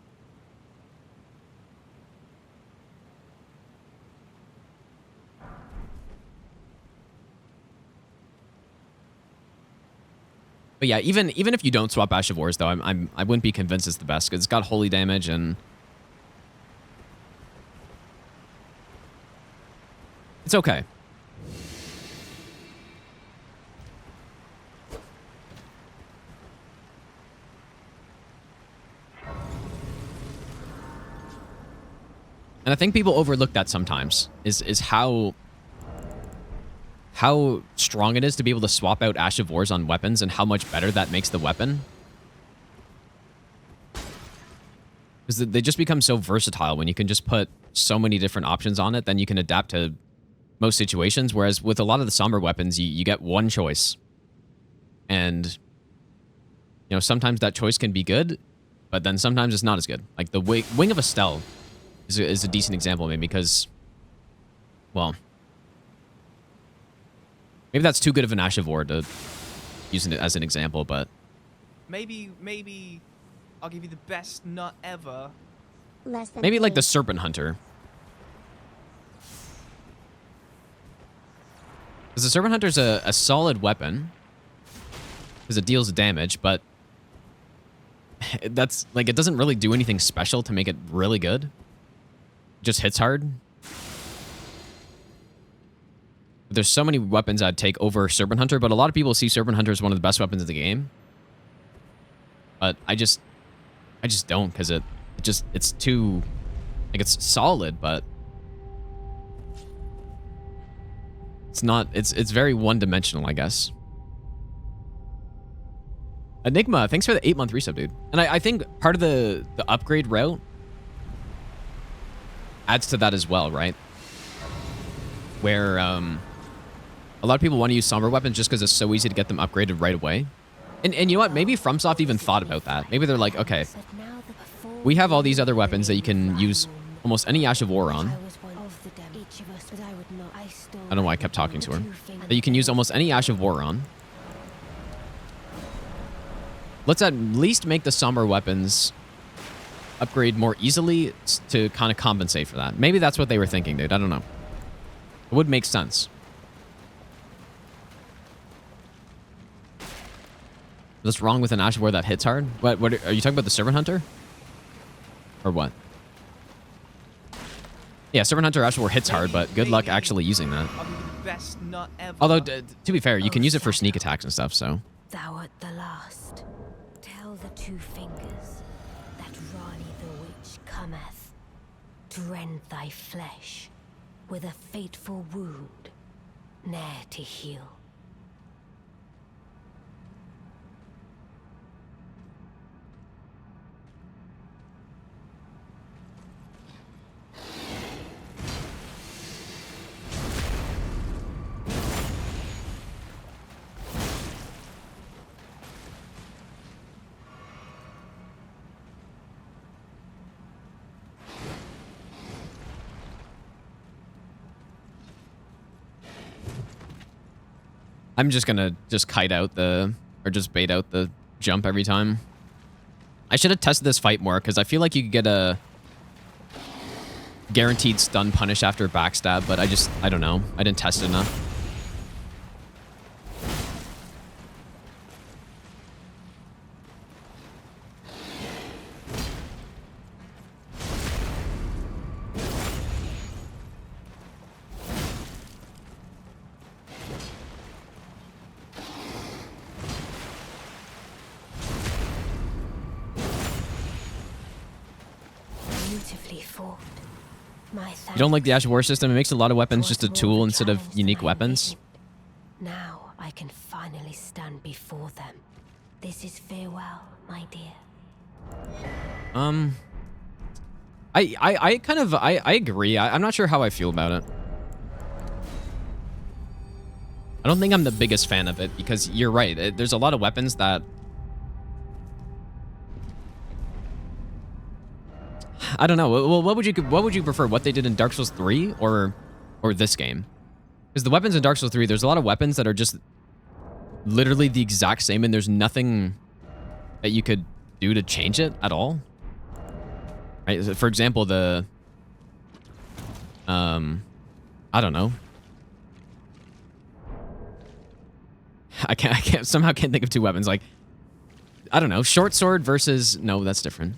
But yeah, even if you don't swap Ash of Wars, though, I wouldn't be convinced it's the best, because it's got holy damage, and it's okay. And I think people overlook that sometimes, is how strong it is to be able to swap out Ash of Wars on weapons and how much better that makes the weapon. Because they just become so versatile when you can just put so many different options on it, then you can adapt to most situations, whereas with a lot of the somber weapons, you get one choice. And, you know, sometimes that choice can be good, but then sometimes it's not as good. Like the Wing of Estelle is a decent example, maybe, because, well, maybe that's too good of an Ash of War to use it as an example, but Maybe I'll give you the best nut ever. Less than maybe like the three. Serpent Hunter. Because the Serpent Hunter's a solid weapon, because it deals damage, but that's, like, it doesn't really do anything special to make it really good. It just hits hard. There's so many weapons I'd take over Serpent Hunter, but a lot of people see Serpent Hunter as one of the best weapons in the game. But I just don't, because it's too, like, it's solid, but it's not, it's very one-dimensional, I guess. Enigma, thanks for the 8-month resub, dude. And I think part of the upgrade route adds to that as well, right? Where a lot of people want to use somber weapons just because it's so easy to get them upgraded right away. And you know what? Maybe FromSoft even thought about that. Maybe they're like, okay, we have all these other weapons that you can use almost any Ash of War on. I don't know why I kept talking to her. That you can use almost any Ash of War on. Let's at least make the somber weapons upgrade more easily to kind of compensate for that. Maybe that's what they were thinking, dude. I don't know. It would make sense. What's wrong with an Ash of War that hits hard? What are you talking about, the Servant Hunter? Or what? Yeah, Servant Hunter Ash of War hits hard, but good luck actually using that. I'll give you the best nut ever. Although, to be fair, you can use it for sneak attacks and stuff, so. Thou art the last. Tell the two fingers that Rani the witch cometh to rend thy flesh with a fateful wound, ne'er to heal. I'm just gonna just kite out the, or just bait out the jump every time. I should have tested this fight more, because I feel like you could get a guaranteed stun punish after a backstab, but I don't know. I didn't test it enough. Beautifully fought. My You don't like the Ash of War system? It makes a lot of weapons just a tool instead of unique weapons. Now I can finally stand before them. This is farewell, my dear. I agree. I'm not sure how I feel about it. I don't think I'm the biggest fan of it, because you're right. There's a lot of weapons that... I don't know. Well, what would you prefer? What they did in Dark Souls 3 or this game? Because the weapons in Dark Souls 3, there's a lot of weapons that are just literally the exact same, and there's nothing that you could do to change it at all. Right? For example, the I don't know. I somehow can't think of two weapons. Like, I don't know. Short sword versus... No, that's different.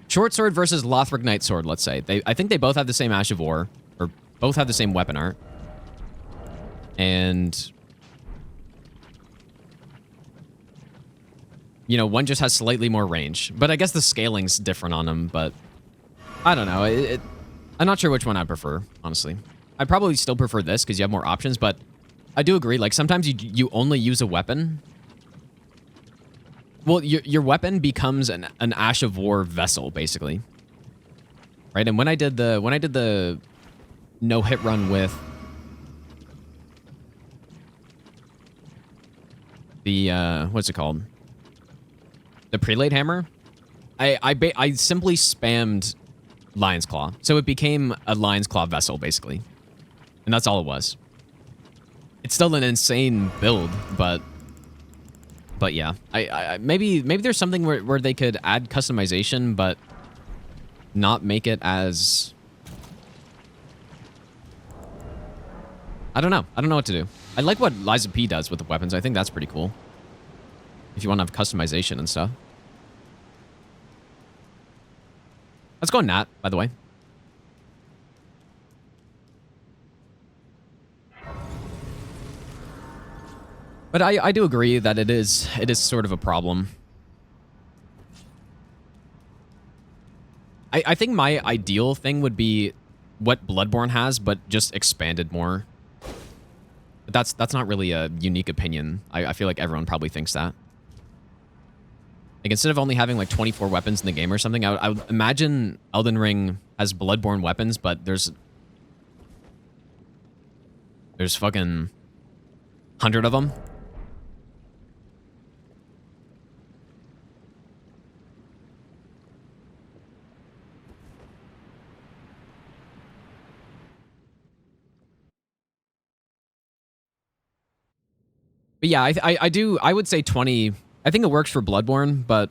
Short sword versus Lothric Knight sword, let's say. I think they both have the same Ash of War, or both have the same weapon art. And... you know, one just has slightly more range. But I guess the scaling's different on them, but... I don't know. I'm not sure which one I prefer, honestly. I'd probably still prefer this, because you have more options, but... I do agree, like, sometimes you only use a weapon. Well, your weapon becomes an Ash of War vessel, basically. Right? And when I did the no-hit run with the what's it called? The Prelate Hammer, I simply spammed Lion's Claw. So it became a Lion's Claw vessel, basically. And that's all it was. It's still an insane build, but yeah, maybe there's something where they could add customization, but not make it as... I don't know what to do. I like what Liza P does with the weapons. I think that's pretty cool. If you want to have customization and stuff. Let's go Nat, by the way. But I do agree that it is sort of a problem. I think my ideal thing would be what Bloodborne has, but just expanded more. But that's not really a unique opinion. I feel like everyone probably thinks that. Like, instead of only having like 24 weapons in the game or something, I would imagine Elden Ring has Bloodborne weapons, but there's fucking 100 of them. But yeah, I would say 20. I think it works for Bloodborne, but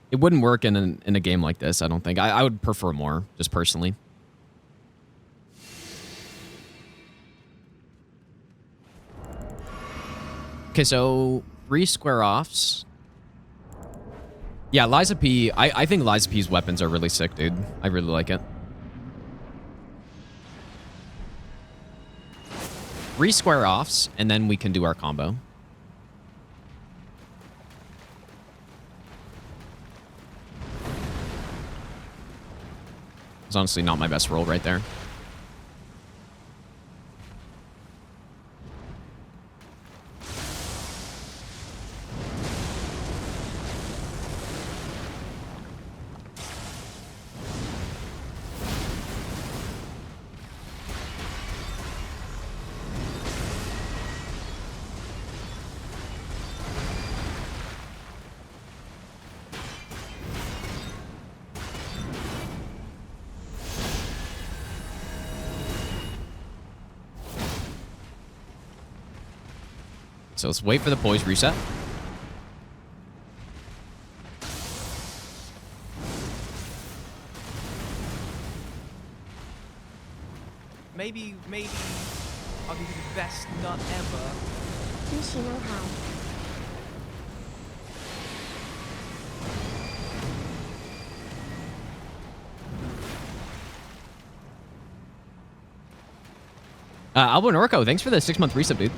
it wouldn't work in a game like this, I don't think. I would prefer more, just personally. Okay, so 3 square offs. Yeah, Liza P. I think Liza P's weapons are really sick, dude. I really like it. 3 square offs, and then we can do our combo. It's honestly not my best roll right there. So let's wait for the poise reset. Maybe I'll give you the best nut ever. Kishino High. Albo Norco, thanks for the 6-month resub, dude.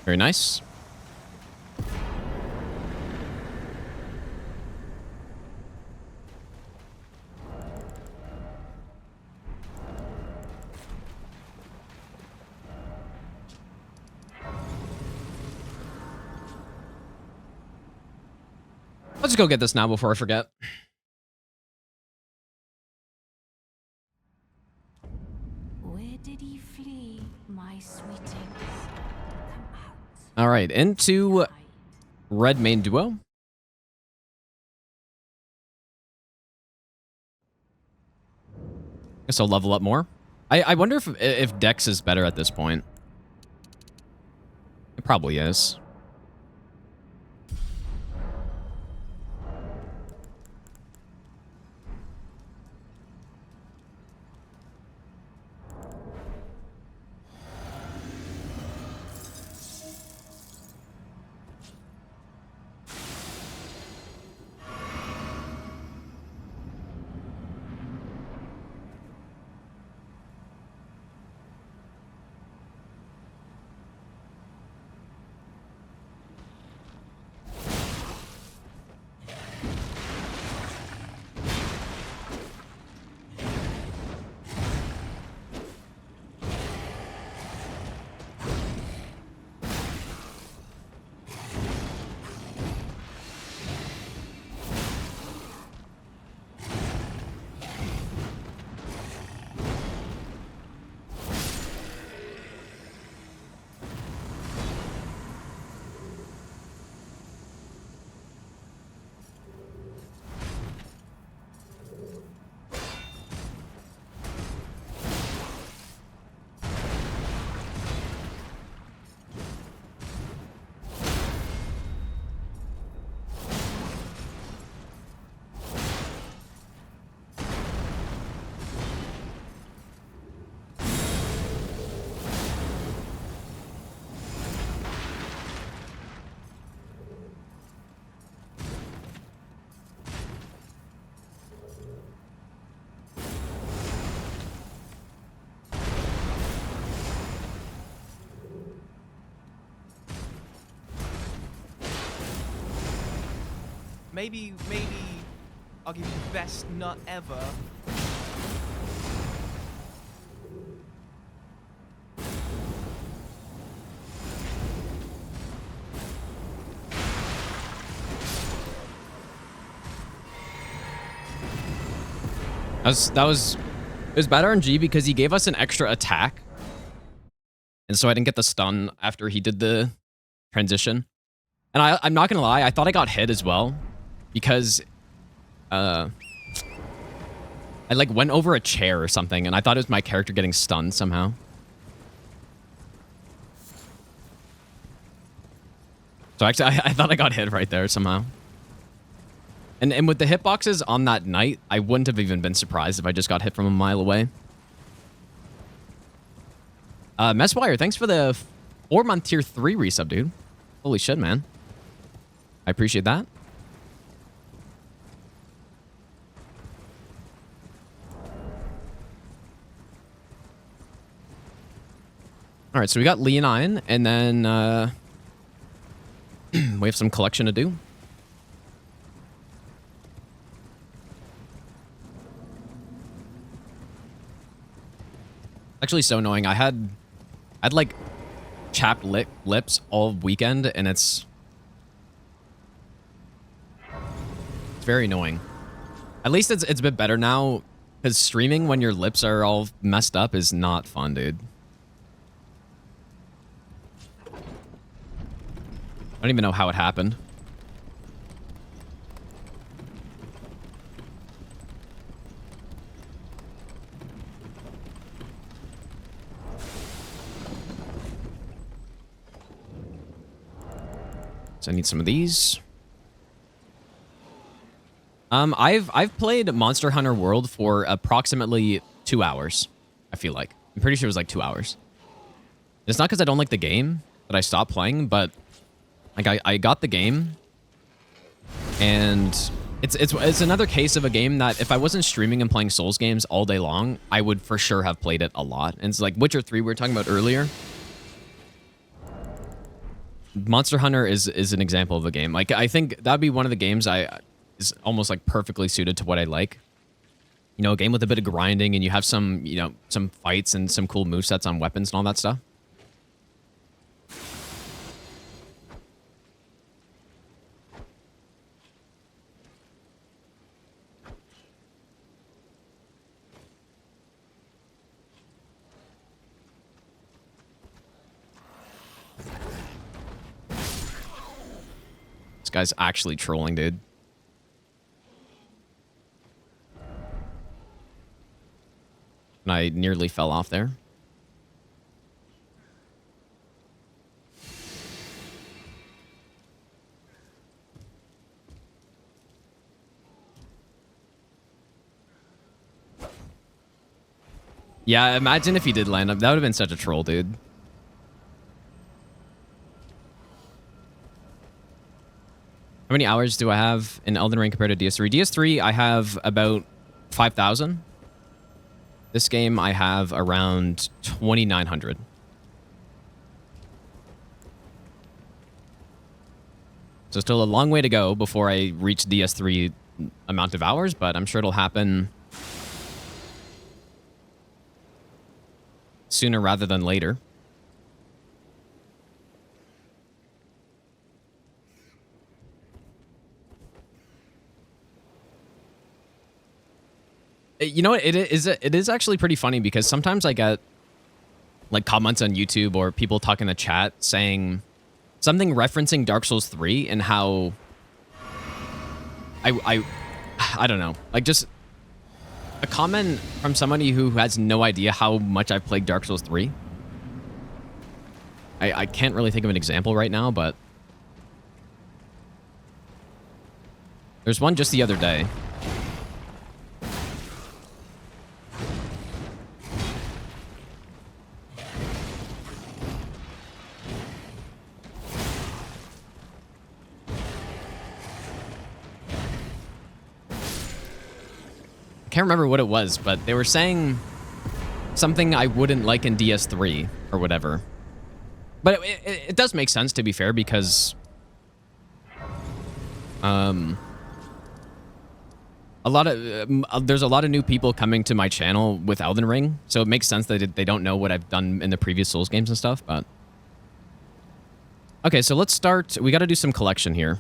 Very nice. Let's go get this now before I forget. Where did he flee, my sweetings? Come out. All right, into red main duo. Guess I'll level up more. I wonder if Dex is better at this point. It probably is. Maybe I'll give you the best nut ever. It was bad RNG because he gave us an extra attack. And so I didn't get the stun after he did the transition. And I'm not gonna lie, I thought I got hit as well. Because I like went over a chair or something, and I thought it was my character getting stunned somehow. So actually, I thought I got hit right there somehow. And with the hitboxes on that night, I wouldn't have even been surprised if I just got hit from a mile away. Messwire, thanks for the 4-month tier 3 resub, dude. Holy shit, man. I appreciate that. All right, so we got Leonine, and then we have some collection to do. Actually, so annoying. I'd like chapped lips all weekend, and it's very annoying. At least it's a bit better now, because streaming when your lips are all messed up is not fun, dude. I don't even know how it happened. So I need some of these. I've played Monster Hunter World for approximately 2 hours, I feel like. I'm pretty sure it was like 2 hours. It's not because I don't like the game that I stopped playing, but like I got the game, and it's another case of a game that if I wasn't streaming and playing Souls games all day long, I would for sure have played it a lot. And it's like Witcher 3 we were talking about earlier. Monster Hunter is an example of a game. Like, I think that'd be one of the games is almost like perfectly suited to what I like. You know, a game with a bit of grinding, and you have some, you know, some fights and some cool movesets on weapons and all that stuff. This guy's actually trolling, dude. And I nearly fell off there. Yeah, imagine if he did land up. That would have been such a troll, dude. How many hours do I have in Elden Ring compared to DS3? DS3, I have about 5,000. This game, I have around 2,900. So still a long way to go before I reach DS3 amount of hours, but I'm sure it'll happen sooner rather than later. You know what? It is actually pretty funny because sometimes I get like comments on YouTube or people talk in the chat saying something referencing Dark Souls 3 and how I don't know, like just a comment from somebody who has no idea how much I've played Dark Souls 3. I can't really think of an example right now, but there's one just the other day. I can't remember what it was, but they were saying something I wouldn't like in DS3 or whatever. But it does make sense, to be fair, because there's a lot of new people coming to my channel with Elden Ring, so it makes sense that they don't know what I've done in the previous Souls games and stuff. But okay, so let's start. We got to do some collection here.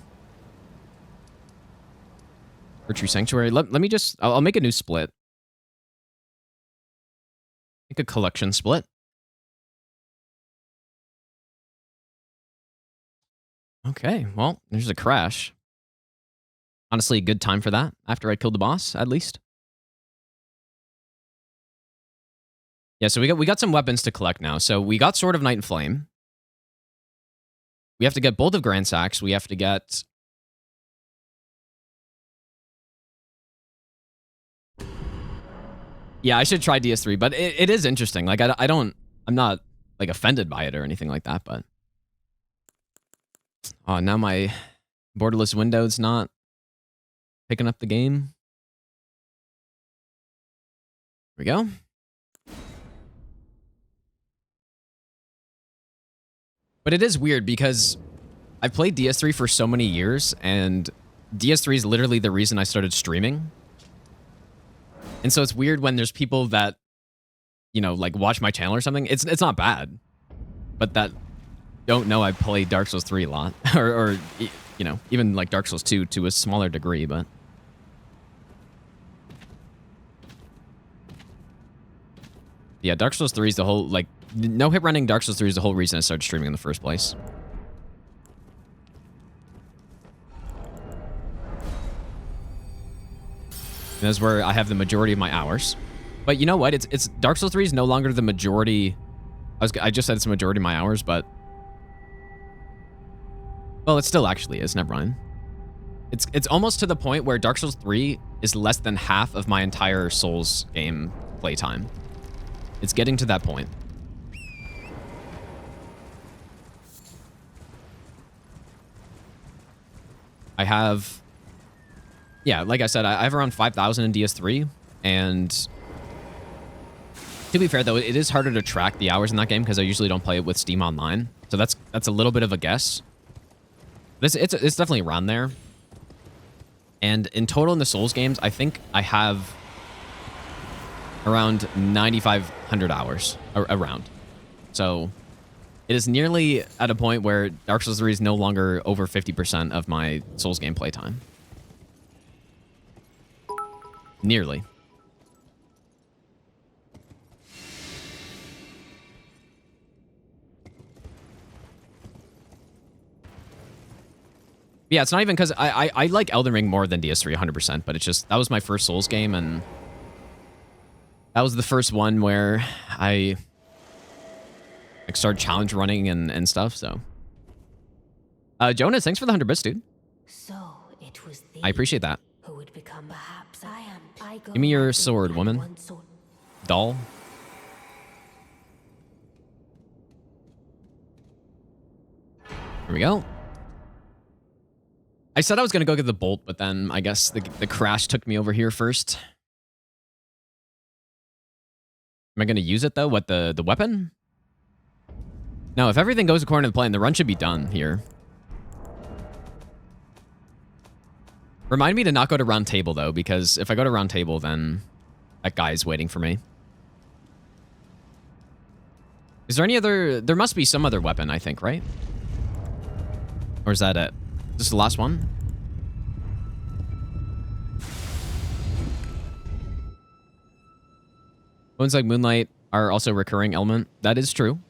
Tree Sanctuary. Let me just... I'll make a new split. Make a collection split. Okay, well, there's a crash. Honestly, a good time for that, after I killed the boss, at least. Yeah, so we got some weapons to collect now. So we got Sword of Night and Flame. We have to get Bolt of Grand Sax. We have to get... Yeah, I should try DS3, but it is interesting. Like, I'm not, like, offended by it or anything like that, but... Oh, now my borderless window's not picking up the game. Here we go. But it is weird because I've played DS3 for so many years, and DS3 is literally the reason I started streaming. And so it's weird when there's people that you know, like watch my channel or something, it's not bad. But that don't know I played Dark Souls 3 a lot, or you know, even like Dark Souls 2 to a smaller degree, but. Yeah, Dark Souls 3 is the whole, like, no hit running Dark Souls 3 is the whole reason I started streaming in the first place. And that's where I have the majority of my hours. But you know what? It's Dark Souls 3 is no longer the majority. I just said it's the majority of my hours, but well, it still actually is. Never mind. It's almost to the point where Dark Souls 3 is less than half of my entire Souls game playtime. It's getting to that point. I have, yeah, like I said, I have around 5,000 in DS3, and to be fair though, it is harder to track the hours in that game because I usually don't play it with Steam Online, so that's a little bit of a guess. It's definitely around there. And in total in the Souls games, I think I have around 9,500 hours around. So it is nearly at a point where Dark Souls 3 is no longer over 50% of my Souls game playtime. Nearly. Yeah, it's not even because I like Elden Ring more than DS3 100%, but it's just, that was my first Souls game, and that was the first one where I like started challenge running and stuff, so. Jonas, thanks for the 100 bits, dude. So it was I appreciate that. who would become perhaps I am. Give me your sword, woman. Doll. Here we go. I said I was going to go get the bolt, but then I guess the crash took me over here first. Am I going to use it, though? What, the weapon? No, if everything goes according to the plan, the run should be done here. Remind me to not go to round table, though, because if I go to round table, then that guy's waiting for me. Is there any other... There must be some other weapon, I think, right? Or is that it? This is the last one? Ones like Moonlight are also a recurring element. That is true.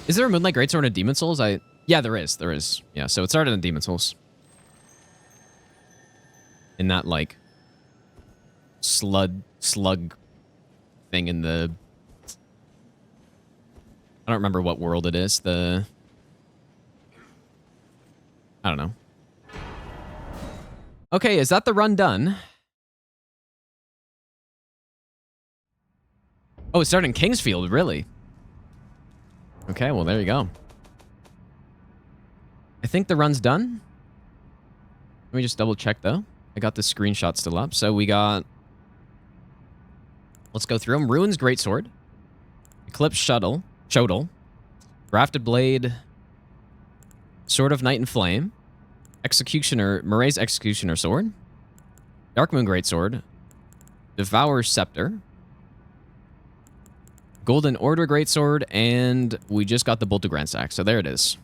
Is there a Moonlight Greatsword in Demon Souls? Yeah, there is. There is. Yeah, so it started in Demon Souls. In that, like, slug thing in the... I don't remember what world it is. I don't know. Okay, is that the run done? Oh, it started in Kingsfield, really? Okay, well, there you go. I think the run's done. Let me just double check, though. I got the screenshot still up. So we got... Let's go through them. Ruins Greatsword. Eclipse Shodel. Grafted Blade. Sword of Night and Flame. Executioner... Murray's Executioner Sword. Darkmoon Greatsword. Devourer's Scepter. Golden Order Greatsword, and we just got the Bolt of Grand Stack, so there it is.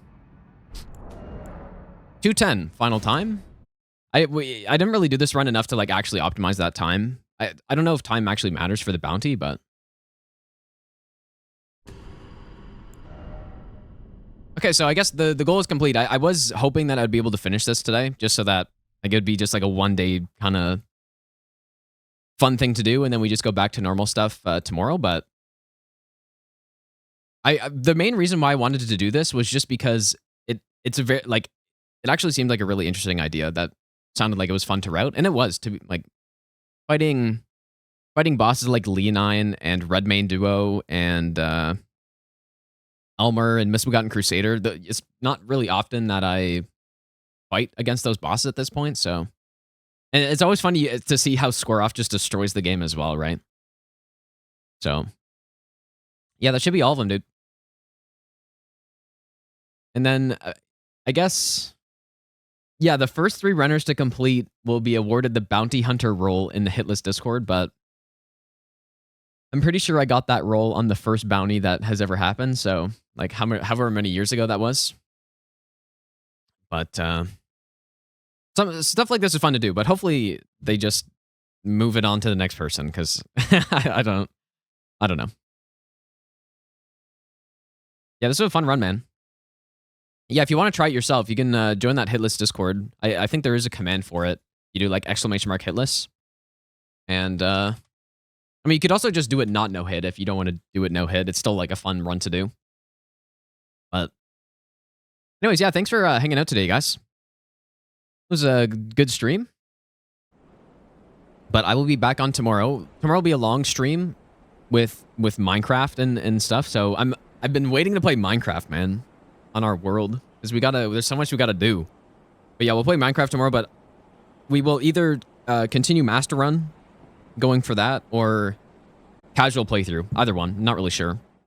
210, final time. I didn't really do this run enough to like actually optimize that time. I don't know if time actually matters for the bounty, but... Okay, so I guess the goal is complete. I was hoping that I'd be able to finish this today, just so that like, it would be just like a one-day kind of fun thing to do, and then we just go back to normal stuff tomorrow, but... The main reason why I wanted to do this was just because it's a very, like, it actually seemed like a really interesting idea that sounded like it was fun to route, and it was, to be, like, fighting bosses like Leonine and Redmane Duo and Elmer and Misbegotten Crusader. It's not really often that I fight against those bosses at this point, so... And it's always fun to see how Square Off just destroys the game as well, right? So... Yeah, that should be all of them, dude. And then, I guess, yeah, the first 3 runners to complete will be awarded the Bounty Hunter role in the Hitlist Discord, but I'm pretty sure I got that role on the first bounty that has ever happened. So, like, however many years ago that was. But some stuff like this is fun to do. But hopefully they just move it on to the next person, because I don't know. Yeah, this was a fun run, man. Yeah, if you want to try it yourself, you can join that hitlist Discord. I think there is a command for it. You do like ! hitlist. And I mean, you could also just do it not no hit if you don't want to do it no hit. It's still like a fun run to do. But anyways, yeah, thanks for hanging out today, guys. It was a good stream. But I will be back on tomorrow. Tomorrow will be a long stream with Minecraft and stuff. So I've been waiting to play Minecraft, man, on our world, because there's so much we gotta do. But yeah, we'll play Minecraft tomorrow, but we will either continue Master Run, going for that, or casual playthrough. Either one, not really sure.